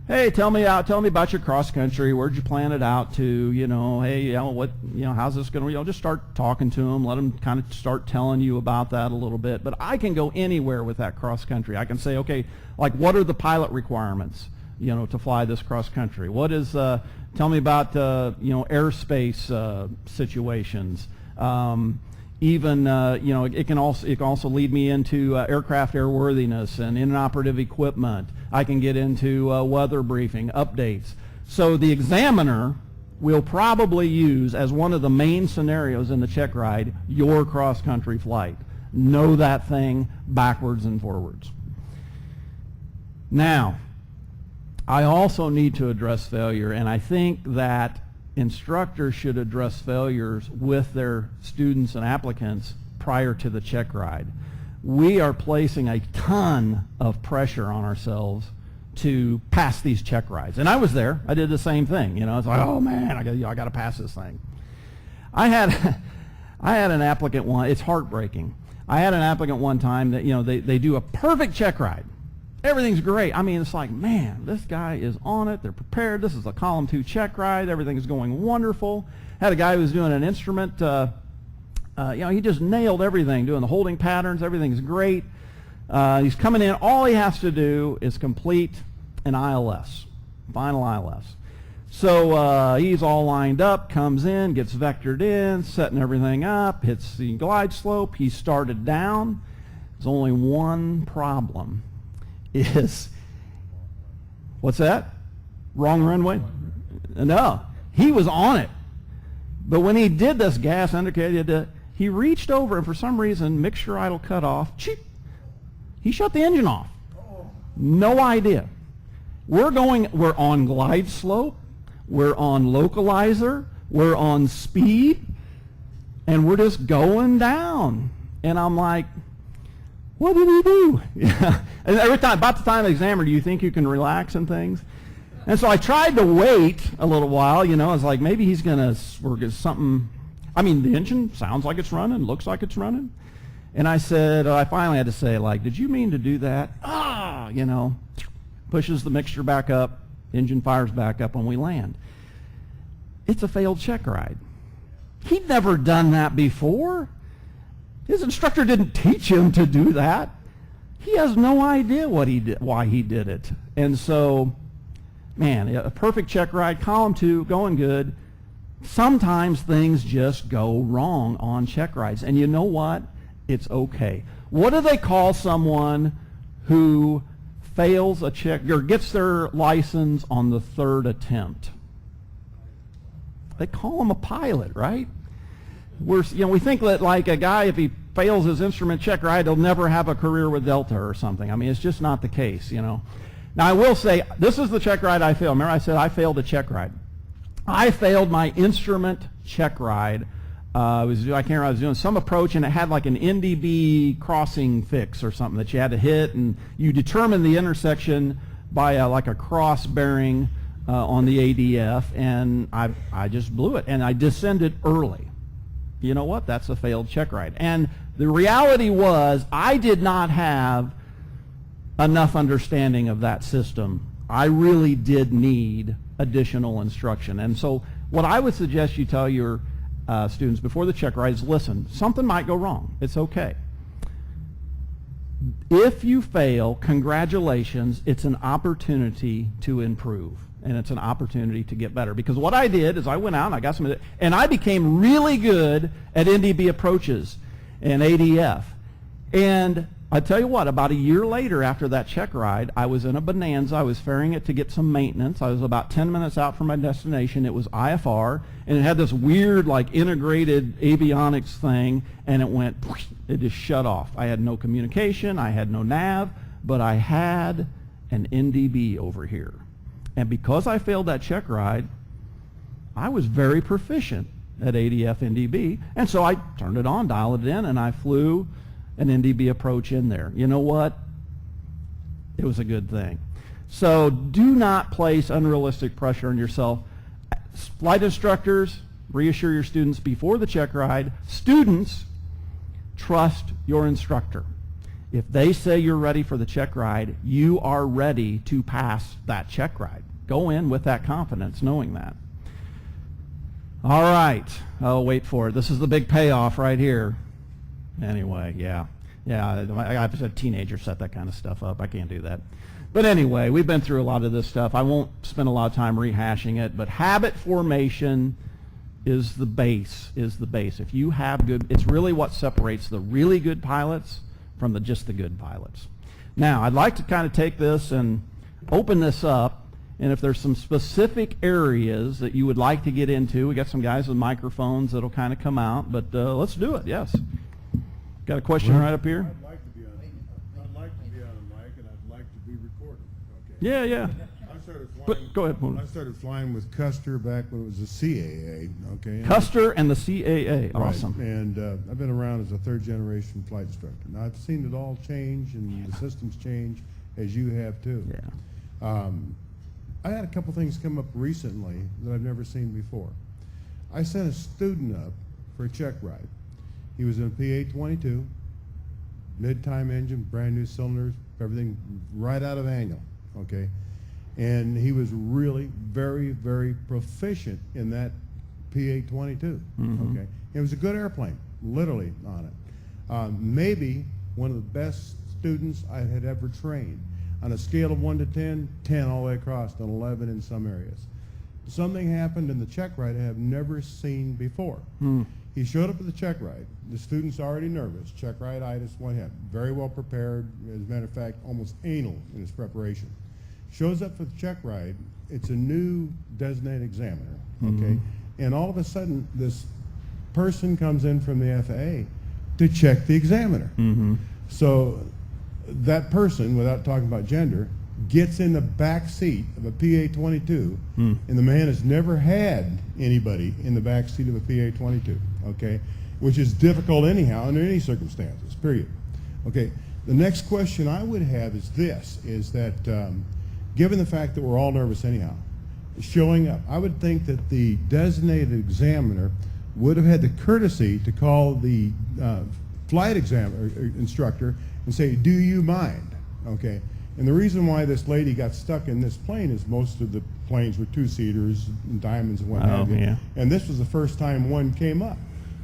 Hey, tell me about your cross country. Where'd you plan it out to? Hey, how's this going to? Just start talking to them. Let them kind of start telling you about that a little bit. But I can go anywhere with that cross country. I can say, okay, like what are the pilot requirements? To fly this cross country. What is? Tell me about airspace situations. It can also lead me into aircraft airworthiness and inoperative equipment. I can get into weather briefing, updates. So the examiner will probably use as one of the main scenarios in the check ride your cross country flight. Know that thing backwards and forwards. Now, I also need to address failure, and I think that instructors should address failures with their students and applicants prior to the check ride. We are placing a ton of pressure on ourselves to pass these check rides. And I was there. I did the same thing. It's like, oh man, I got to pass this thing. I had an applicant one. It's heartbreaking. I had an applicant one time that they do a perfect check ride. Everything's great. I mean, it's like, man, this guy is on it. They're prepared. This is a column 2 check ride. Everything's going wonderful. Had a guy who was doing an instrument He just nailed everything, doing the holding patterns. Everything's great. He's coming in. All he has to do is complete an ILS, final ILS. So he's all lined up, comes in, gets vectored in, setting everything up, hits the glide slope. He started down. There's only one problem. What's that? Wrong runway? No, he was on it. But when he did this gas indicator, he reached over, and for some reason, mixture idle cut off. Cheap. He shut the engine off. No idea. We're on glide slope. We're on localizer. We're on speed. And we're just going down. And I'm like, what did he do? Yeah. And every time, about the time of the examiner, do you think you can relax and things? And so I tried to wait a little while, I was like, maybe he's going to work at something. I mean, the engine sounds like it's running, looks like it's running. And I said, I finally had to say, did you mean to do that? Pushes the mixture back up, engine fires back up when we land. It's a failed check ride. He'd never done that before. His instructor didn't teach him to do that. He has no idea what he did, why he did it. And so, man, a perfect check ride, column 2, going good. Sometimes things just go wrong on check rides. And you know what? It's okay. What do they call someone who fails a check or gets their license on the 3rd attempt? They call him a pilot, right? We think that a guy, if he fails his instrument check ride, he'll never have a career with Delta or something. I mean, it's just not the case, Now, I will say, this is the check ride I failed. Remember I said I failed a check ride. I failed my instrument check ride. I can't remember, I was doing some approach, and it had like an NDB crossing fix or something that you had to hit, and you determine the intersection by a cross bearing on the ADF, and I just blew it, and I descended early. You know what? That's a failed check ride. And the reality was I did not have enough understanding of that system. I really did need additional instruction. And so what I would suggest you tell your students before the check ride is, listen, something might go wrong. It's okay. If you fail, congratulations, it's an opportunity to improve. And it's an opportunity to get better. Because what I did is I went out and I got some, and I became really good at NDB approaches and ADF. And I tell you what, about a year later after that check ride, I was in a Bonanza. I was ferrying it to get some maintenance. I was about 10 minutes out from my destination. It was IFR, and it had this weird, integrated avionics thing, and it just shut off. I had no communication. I had no nav, but I had an NDB over here. And because I failed that check ride, I was very proficient at ADF NDB. And so I turned it on, dialed it in, and I flew an NDB approach in there. You know what? It was a good thing. So do not place unrealistic pressure on yourself. Flight instructors, reassure your students before the check ride. Students, trust your instructor. If they say you're ready for the check ride, you are ready to pass that check ride. Go in with that confidence, knowing that. All right. Oh, wait for it. This is the big payoff right here. Anyway, yeah. I have a teenager set that kind of stuff up. I can't do that. But anyway, we've been through a lot of this stuff. I won't spend a lot of time rehashing it, but habit formation is the base, If you have good, it's really what separates the really good pilots from just the good pilots. Now, I'd like to kind of take this and open this up, and if there's some specific areas that you would like to get into, we got some guys with microphones that'll kind of come out, but let's do it, yes. Got a question right up here? I'd like to be on a mic, and I'd like to be recorded. Okay. Yeah. I started flying. But go ahead. I started flying with Custer back when it was the CAA. Okay. Custer and the CAA, Right. awesome. And I've been around as a third-generation flight instructor. Now I've seen it all change and the systems change, as you have too. Yeah. I had a couple things come up recently that I've never seen before. I sent a student up for a check ride. He was in a PA-22, mid-time engine, brand new cylinders, everything right out of annual, okay? And he was really very, very proficient in that PA-22, okay? It was a good airplane. literally on it. Maybe one of the best students I had ever trained. On a scale of 1 to 10, 10 all the way across, and 11 in some areas. Something happened in the check ride I have never seen before. He showed up at the check ride. The student's already nervous. Check ride-itis, what have you. Very well prepared. As a matter of fact, almost anal in his preparation. Shows up for the check ride. It's a new designated examiner, okay? And all of a sudden, this person comes in from the FAA to check the examiner. So that person, without talking about gender, gets in the back seat of a PA-22, and the man has never had anybody in the back seat of a PA-22, okay? Which is difficult anyhow under any circumstances, period. Okay, the next question I would have is this, is that given the fact that we're all nervous anyhow, showing up, I would think that the designated examiner would have had the courtesy to call the flight examiner instructor and say, do you mind, okay? And the reason why this lady got stuck in this plane is most of the planes were two-seaters and diamonds and what have you. Yeah. And this was the first time one came up.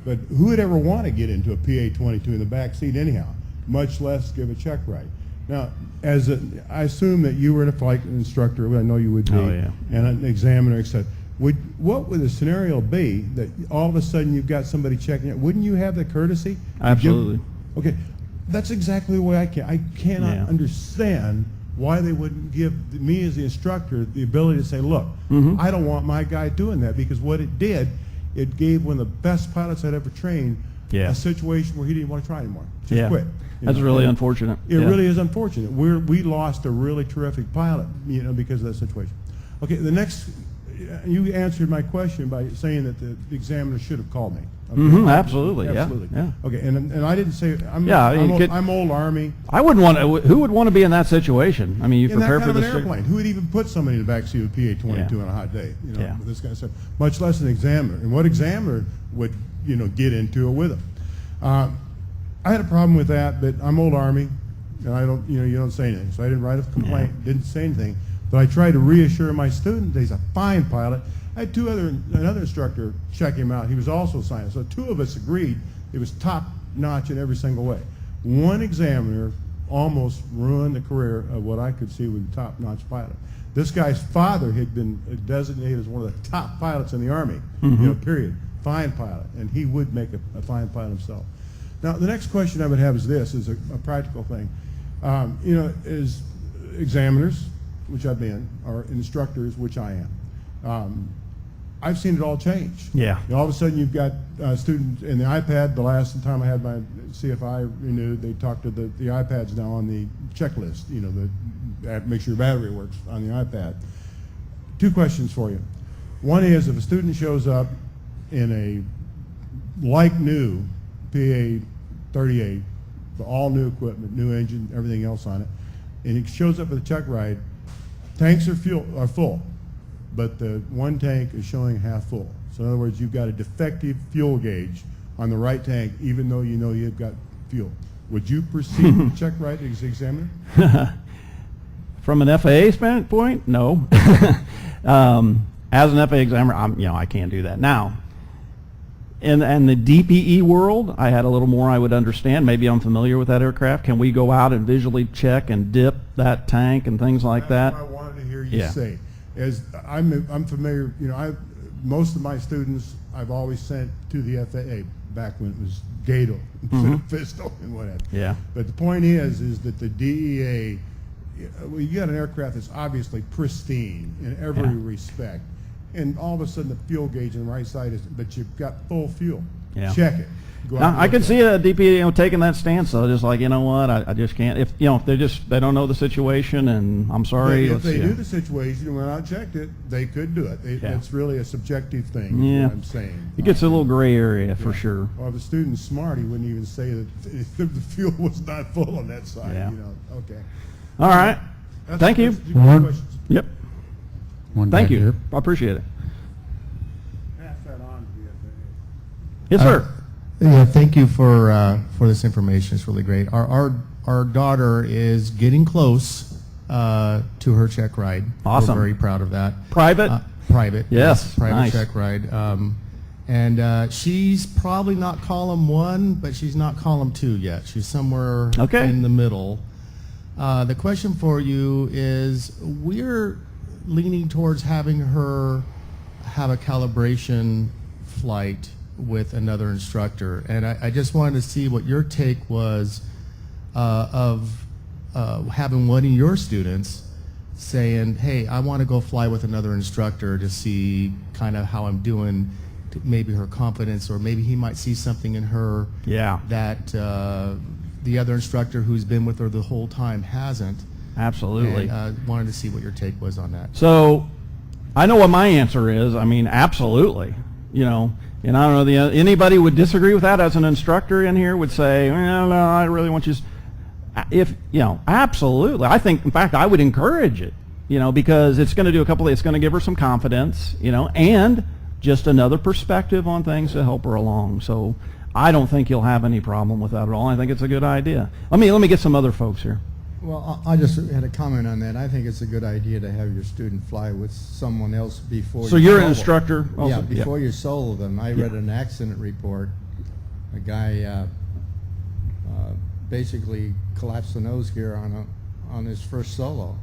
But who would ever want to get into a PA-22 in the back seat anyhow, much less give a check ride? Now, I assume that you were a flight instructor, I know you would be, and an examiner, etc. What would the scenario be that all of a sudden you've got somebody checking it? Wouldn't you have the courtesy? Absolutely. Okay, that's exactly the way I cannot understand why they wouldn't give me as the instructor the ability to say, look, I don't want my guy doing that, because what it did, it gave one of the best pilots I'd ever trained a situation where he didn't want to try anymore. Just quit. That's really unfortunate. It really is unfortunate. We lost a really terrific pilot, because of that situation. Okay, the next, you answered my question by saying that the examiner should have called me. Okay? Absolutely. Absolutely. Yeah. Okay, and I didn't say I'm old Army. I wouldn't want to. Who would want to be in that situation? I mean, you In that prepare kind for of this. an airplane, who would even put somebody in the back seat of a PA-22 on a hot day? With this kind of stuff. Much less an examiner. And what examiner would get into it with them? I had a problem with that, but I'm old Army, and I don't you don't say anything, so I didn't write a complaint, didn't say anything. But I tried to reassure my student that he's a fine pilot. I had another instructor check him out. He was also a scientist. So two of us agreed it was top notch in every single way. One examiner almost ruined the career of what I could see was a top notch pilot. This guy's father had been designated as one of the top pilots in the Army, period. Fine pilot, and he would make a fine pilot himself. Now, the next question I would have is this, is a practical thing. Is examiners, which I've been, or instructors, which I am, I've seen it all change. Yeah. All of a sudden, you've got students in the iPad. The last time I had my CFI renewed, they talked to the iPads now on the checklist. Make sure your battery works on the iPad. Two questions for you. One is, if a student shows up in a like new PA-38, all new equipment, new engine, everything else on it, and he shows up at the check ride, tanks are full, but the one tank is showing half full. So in other words, you've got a defective fuel gauge on the right tank, even though you know you've got fuel. Would you proceed to check ride as examiner? From an FAA standpoint, no. As an FAA examiner, I can't do that. Now, in the DPE world, I had a little more I would understand. Maybe I'm familiar with that aircraft. Can we go out and visually check and dip that tank and things like that? That's what I wanted to hear you say. As I'm familiar, most of my students I've always sent to the FAA back when it was Gato instead of Fisto and whatever. Yeah. But the point is that the DEA, you got an aircraft that's obviously pristine in every respect, and all of a sudden the fuel gauge on the right side is, but you've got full fuel. Yeah. Check it. Go out Now, and I look can at see it. a DPA taking that stance, though, just like, you know what, I just can't. If they don't know the situation, and I'm sorry. If they knew the situation and went out and checked it, they could do it. It's really a subjective thing. Is what I'm saying. It gets a little gray area for sure. Well, if a student's smart, he wouldn't even say that the fuel was not full on that side. Yeah. Okay. All right. Thank you. That's my questions. Yep. One Thank back you. here. I appreciate it. Pass that on to the FAA. Yes, sir. Yeah, thank you for this information. It's really great. Our daughter is getting close to her check ride. Awesome. We're very proud of that. Private? Private. Yes, Private nice. check ride. And she's probably not column 1, but she's not column 2 yet. She's somewhere Okay. in the middle. The question for you is, we're leaning towards having her have a calibration flight with another instructor. And I just wanted to see what your take was of having one of your students saying, hey, I want to go fly with another instructor to see kind of how I'm doing, maybe her confidence, or maybe he might see something in her Yeah. that the other instructor who's been with her the whole time hasn't. Absolutely. And wanted to see what your take was on that. So I know what my answer is. I mean, absolutely. You know, and I don't know, anybody would disagree with that as an instructor in here would say, well, no, I really want you, if, you know, absolutely. I think, in fact, I would encourage it, you know, because it's going to do a couple of, it's going to give her some confidence, you know, and just another perspective on things to help her along. So I don't think you'll have any problem with that at all. I think it's a good idea. Let me get some other folks here. Well, I just had a comment on that. I think it's a good idea to have your student fly with someone else before So you you're an solo. instructor also? Yeah, before you solo them. I read an accident report. A guy basically collapsed the nose gear on his first solo.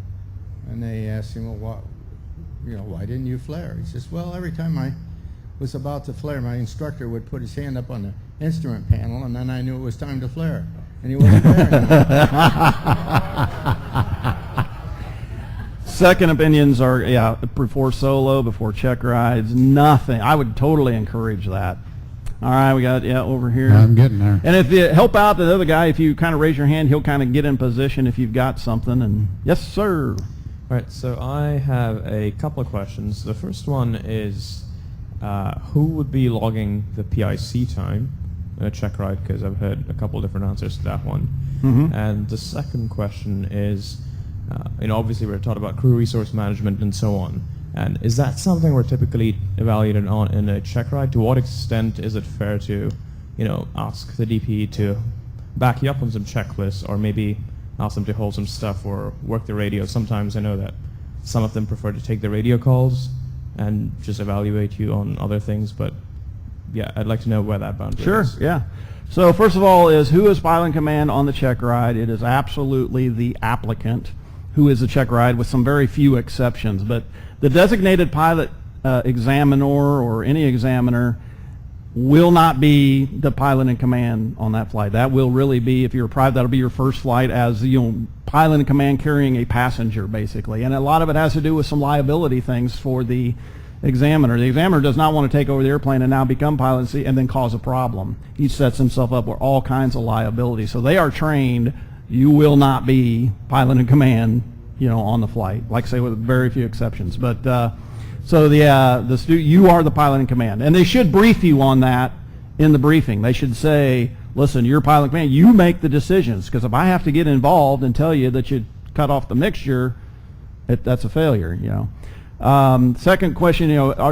And they asked him, well, why didn't you flare? He says, well, every time I was about to flare, my instructor would put his hand up on the instrument panel, and then I knew it was time to flare. And he wasn't there. Second opinions are, yeah, before solo, before check rides, nothing. I would totally encourage that. All right, we got, yeah, over here. I'm getting there. And if you help out the other guy, if you kind of raise your hand, he'll kind of get in position if you've got something. And yes, sir. All right, so I have a couple of questions. The first one is, who would be logging the PIC time in a check ride? Because I've heard a couple of different answers to that one. Mm-hmm. And the second question is, obviously we're taught about crew resource management and so on. And is that something we're typically evaluated on in a check ride? To what extent is it fair to, ask the DP to back you up on some checklists, or maybe ask them to hold some stuff or work the radio? Sometimes I know that some of them prefer to take the radio calls and just evaluate you on other things, but yeah, I'd like to know where that boundary Sure, is. yeah. So first of all is, who is pilot in command on the check ride? It is absolutely the applicant who is the check ride, with some very few exceptions. But the designated pilot examiner or any examiner will not be the pilot in command on that flight. That will really be, if you're a private, that'll be your first flight as pilot in command carrying a passenger, basically. And a lot of it has to do with some liability things for the examiner. The examiner does not want to take over the airplane and now become pilot and then cause a problem. He sets himself up with all kinds of liability. So they are trained. You will not be pilot in command, on the flight. Like I say, with very few exceptions. But you are the pilot in command, and they should brief you on that in the briefing. They should say, listen, you're pilot in command. You make the decisions, because if I have to get involved and tell you that you cut off the mixture, that's a failure. Second question,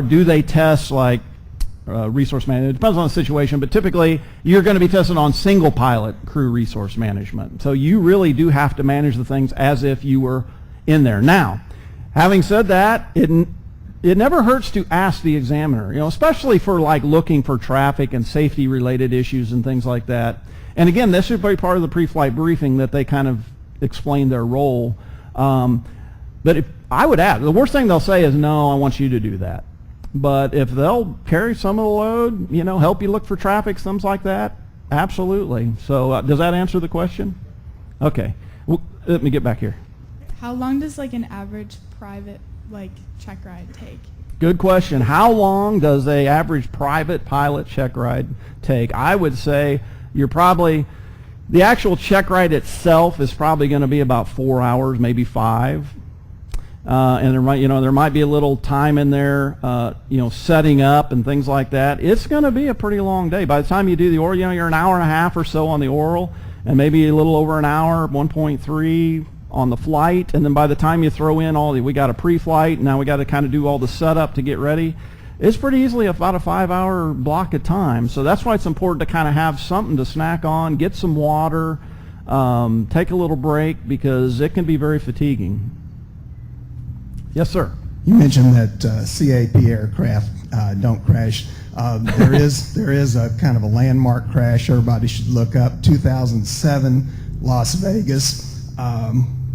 do they test like resource management? It depends on the situation, but typically you're going to be tested on single pilot crew resource management. So you really do have to manage the things as if you were in there. Now, having said that, it never hurts to ask the examiner, especially for like looking for traffic and safety related issues and things like that. And again, this should be part of the pre-flight briefing, that they kind of explain their role. But if I would ask, the worst thing they'll say is, no, I want you to do that. But if they'll carry some of the load, help you look for traffic, things like that, absolutely. So does that answer the question? Okay. Well, let me get back here. How long does like an average private check ride take? Good question. How long does a average private pilot check ride take? I would say the actual check ride itself is probably going to be about 4 hours, maybe 5. And there might be a little time in there, setting up and things like that. It's going to be a pretty long day. By the time you do the oral, you're an hour and a half or so on the oral, and maybe a little over an hour, 1.3 on the flight. And then by the time you throw in we got a pre-flight, now we got to kind of do all the setup to get ready. It's pretty easily about a 5-hour block of time. So that's why it's important to kind of have something to snack on, get some water, take a little break, because it can be very fatiguing. Yes, sir. You mentioned that CAP aircraft don't crash. There is a kind of a landmark crash everybody should look up. 2007, Las Vegas.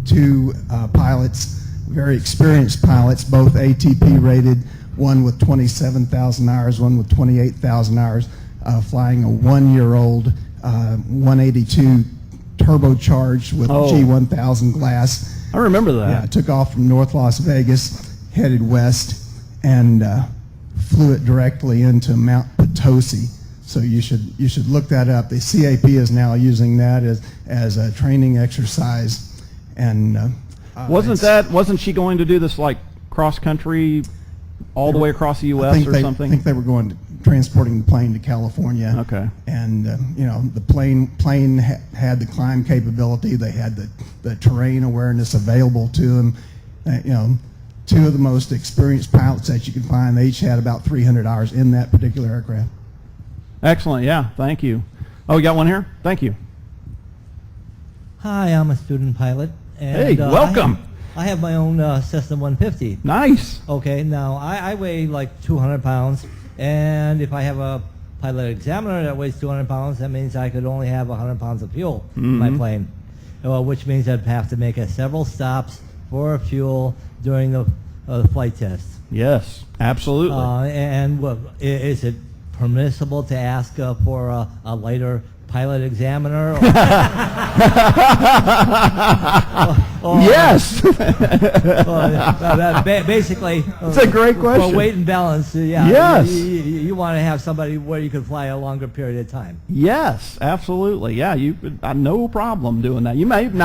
Two pilots, very experienced pilots, both ATP rated, one with 27,000 hours, one with 28,000 hours, flying a 1-year-old 182 turbocharged with G1000 glass. I remember that. Yeah, took off from North Las Vegas, headed west, and flew it directly into Mount Potosi. So you should look that up. The CAP is now using that as a training exercise. And wasn't she going to do this like cross country all the way across the U.S. or something? I think they were going to transporting the plane to California. Okay. And the plane had the climb capability. They had the terrain awareness available to them. Two of the most experienced pilots that you can find. They each had about 300 hours in that particular aircraft. Excellent. Yeah. Thank you. Oh, you got one here? Thank you. Hi, I'm a student pilot. And, hey, welcome. I have my own Cessna 150. Nice. Okay, now I weigh like 200 pounds, and if I have a pilot examiner that weighs 200 pounds, that means I could only have 100 pounds of fuel in my plane, which means I'd have to make several stops for fuel during the flight test. Yes, absolutely. Is it permissible to ask for a lighter pilot examiner? Yes. Basically, it's a great question. For weight and balance, yeah. Yes. You want to have somebody where you can fly a longer period of time. Yes, absolutely. Yeah, you no problem doing that.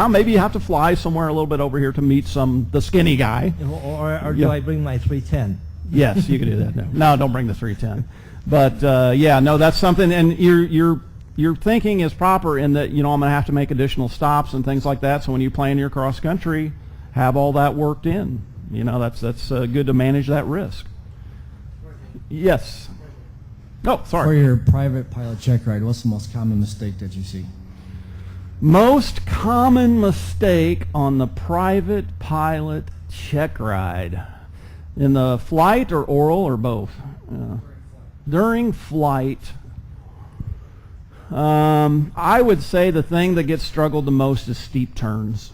Maybe you have to fly somewhere a little bit over here to meet the skinny guy. Or do I bring my 310? Yes, you can do that. No, don't bring the 310. But that's something. And your thinking is proper in that, I'm going to have to make additional stops and things like that. So when you plan your cross country, have all that worked in. That's good to manage that risk. Yes. Oh, sorry. For your private pilot check ride, what's the most common mistake that you see? Most common mistake on the private pilot check ride. In the flight or oral or both? During flight. I would say the thing that gets struggled the most is steep turns.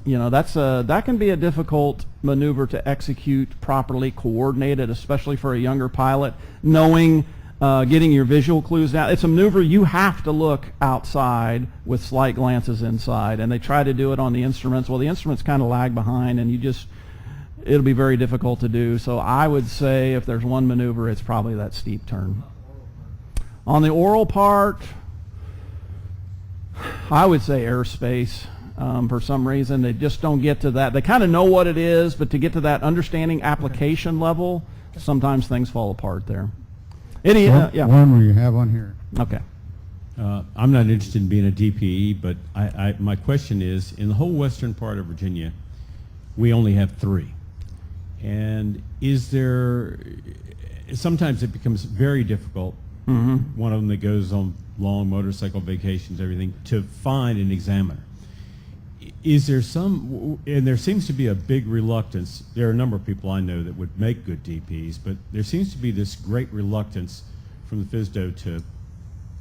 That can be a difficult maneuver to execute properly, coordinated, especially for a younger pilot, knowing, getting your visual clues down. It's a maneuver you have to look outside with slight glances inside, and they try to do it on the instruments. Well, the instruments kind of lag behind, and it'll be very difficult to do. So I would say if there's one maneuver, it's probably that steep turn. On the oral part, I would say airspace. For some reason, they just don't get to that. They kind of know what it is, but to get to that understanding application level, sometimes things fall apart there. Yeah. One where you have on here. Okay. I'm not interested in being a DPE, but my question is, in the whole western part of Virginia, we only have 3. And sometimes it becomes very difficult, one of them that goes on long motorcycle vacations, everything, to find an examiner. Is there and there seems to be a big reluctance, there are a number of people I know that would make good DPs, but there seems to be this great reluctance from the FSDO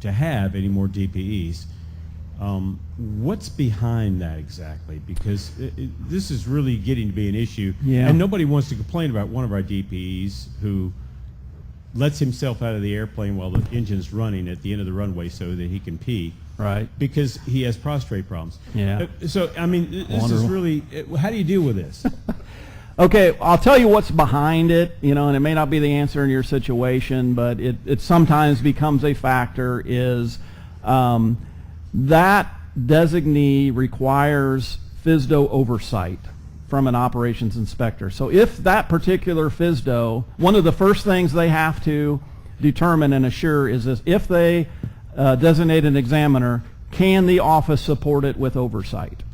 to have any more DPEs. What's behind that exactly? Because this is really getting to be an issue, and nobody wants to complain about one of our DPEs who lets himself out of the airplane while the engine's running at the end of the runway so that he can pee. Right. Because he has prostrate problems. Yeah. So, I mean, this is really, how do you deal with this? Okay, I'll tell you what's behind it, and it may not be the answer in your situation, but it sometimes becomes a factor, is that designee requires FSDO oversight from an operations inspector. So if that particular FSDO, one of the first things they have to determine and assure is this: if they designate an examiner, can the office support it with oversight?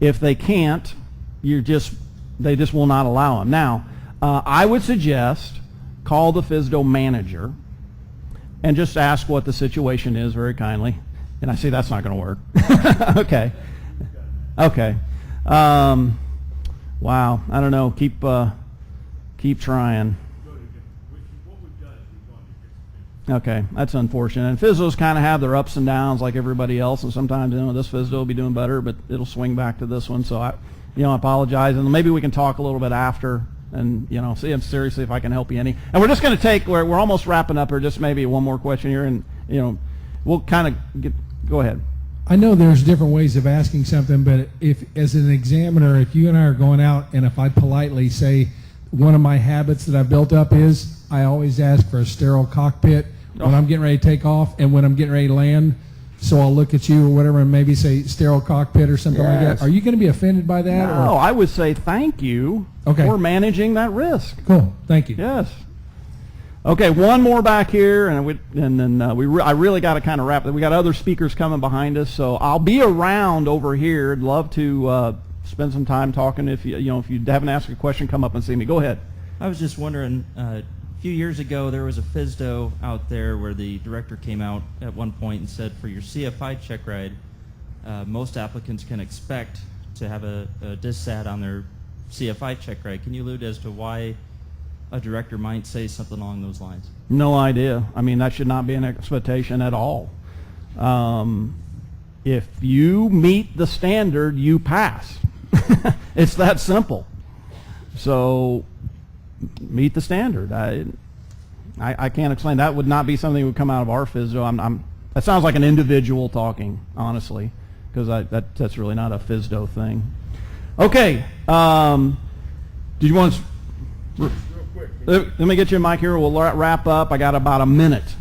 If they can't, they just will not allow them. Now, I would suggest call the FSDO manager and just ask what the situation is very kindly. And I see that's not going to work. Okay. Okay. Wow. I don't know. Keep trying. Okay, that's unfortunate. And physicals kind of have their ups and downs like everybody else, and sometimes, this physical will be doing better, but it'll swing back to this one. So I apologize, and maybe we can talk a little bit after, and see seriously if I can help you any. And we're just going to take, we're almost wrapping up here. Just maybe one more question here, and we'll kind of go ahead. I know there's different ways of asking something, but if, as an examiner, if you and I are going out, and if I politely say one of my habits that I built up is I always ask for a sterile cockpit when I'm getting ready to take off and when I'm getting ready to land. So I'll look at you or whatever and maybe say sterile cockpit or something like that. Are you going to be offended by that? No, I would say thank you for managing that risk. Cool. Thank you. Yes. Okay, one more back here, and then I really got to kind of wrap it. We got other speakers coming behind us, so I'll be around over here. I'd love to spend some time talking. If you haven't asked a question, come up and see me. Go ahead. I was just wondering, a few years ago there was a FSDO out there where the director came out at one point and said for your CFI check ride, most applicants can expect to have a DISSAT on their CFI check ride. Can you allude as to why a director might say something along those lines? No idea. I mean, that should not be an expectation at all. If you meet the standard, you pass. It's that simple. So meet the standard. I can't explain. That would not be something that would come out of our FSDO. That sounds like an individual talking, honestly, because that's really not a FSDO thing. Okay. Did you want to... Real quick. Let me get you a mic here. We'll wrap up. I got about a minute.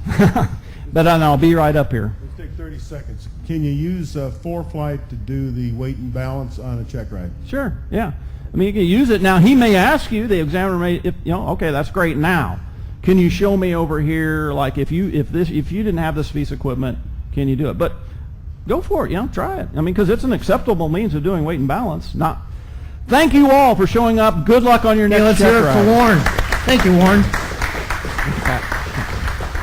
But I'll be right up here. Let's take 30 seconds. Can you use ForeFlight to do the weight and balance on a check ride? Sure, yeah. I mean, you can use it. Now, he may ask you, the examiner may, okay, that's great. Now, can you show me over here, like if you didn't have this piece of equipment, can you do it? But go for it, try it. I mean, because it's an acceptable means of doing weight and balance. Thank you all for showing up. Good luck on your next check ride. Let's hear it for Warren. Thank you, Warren.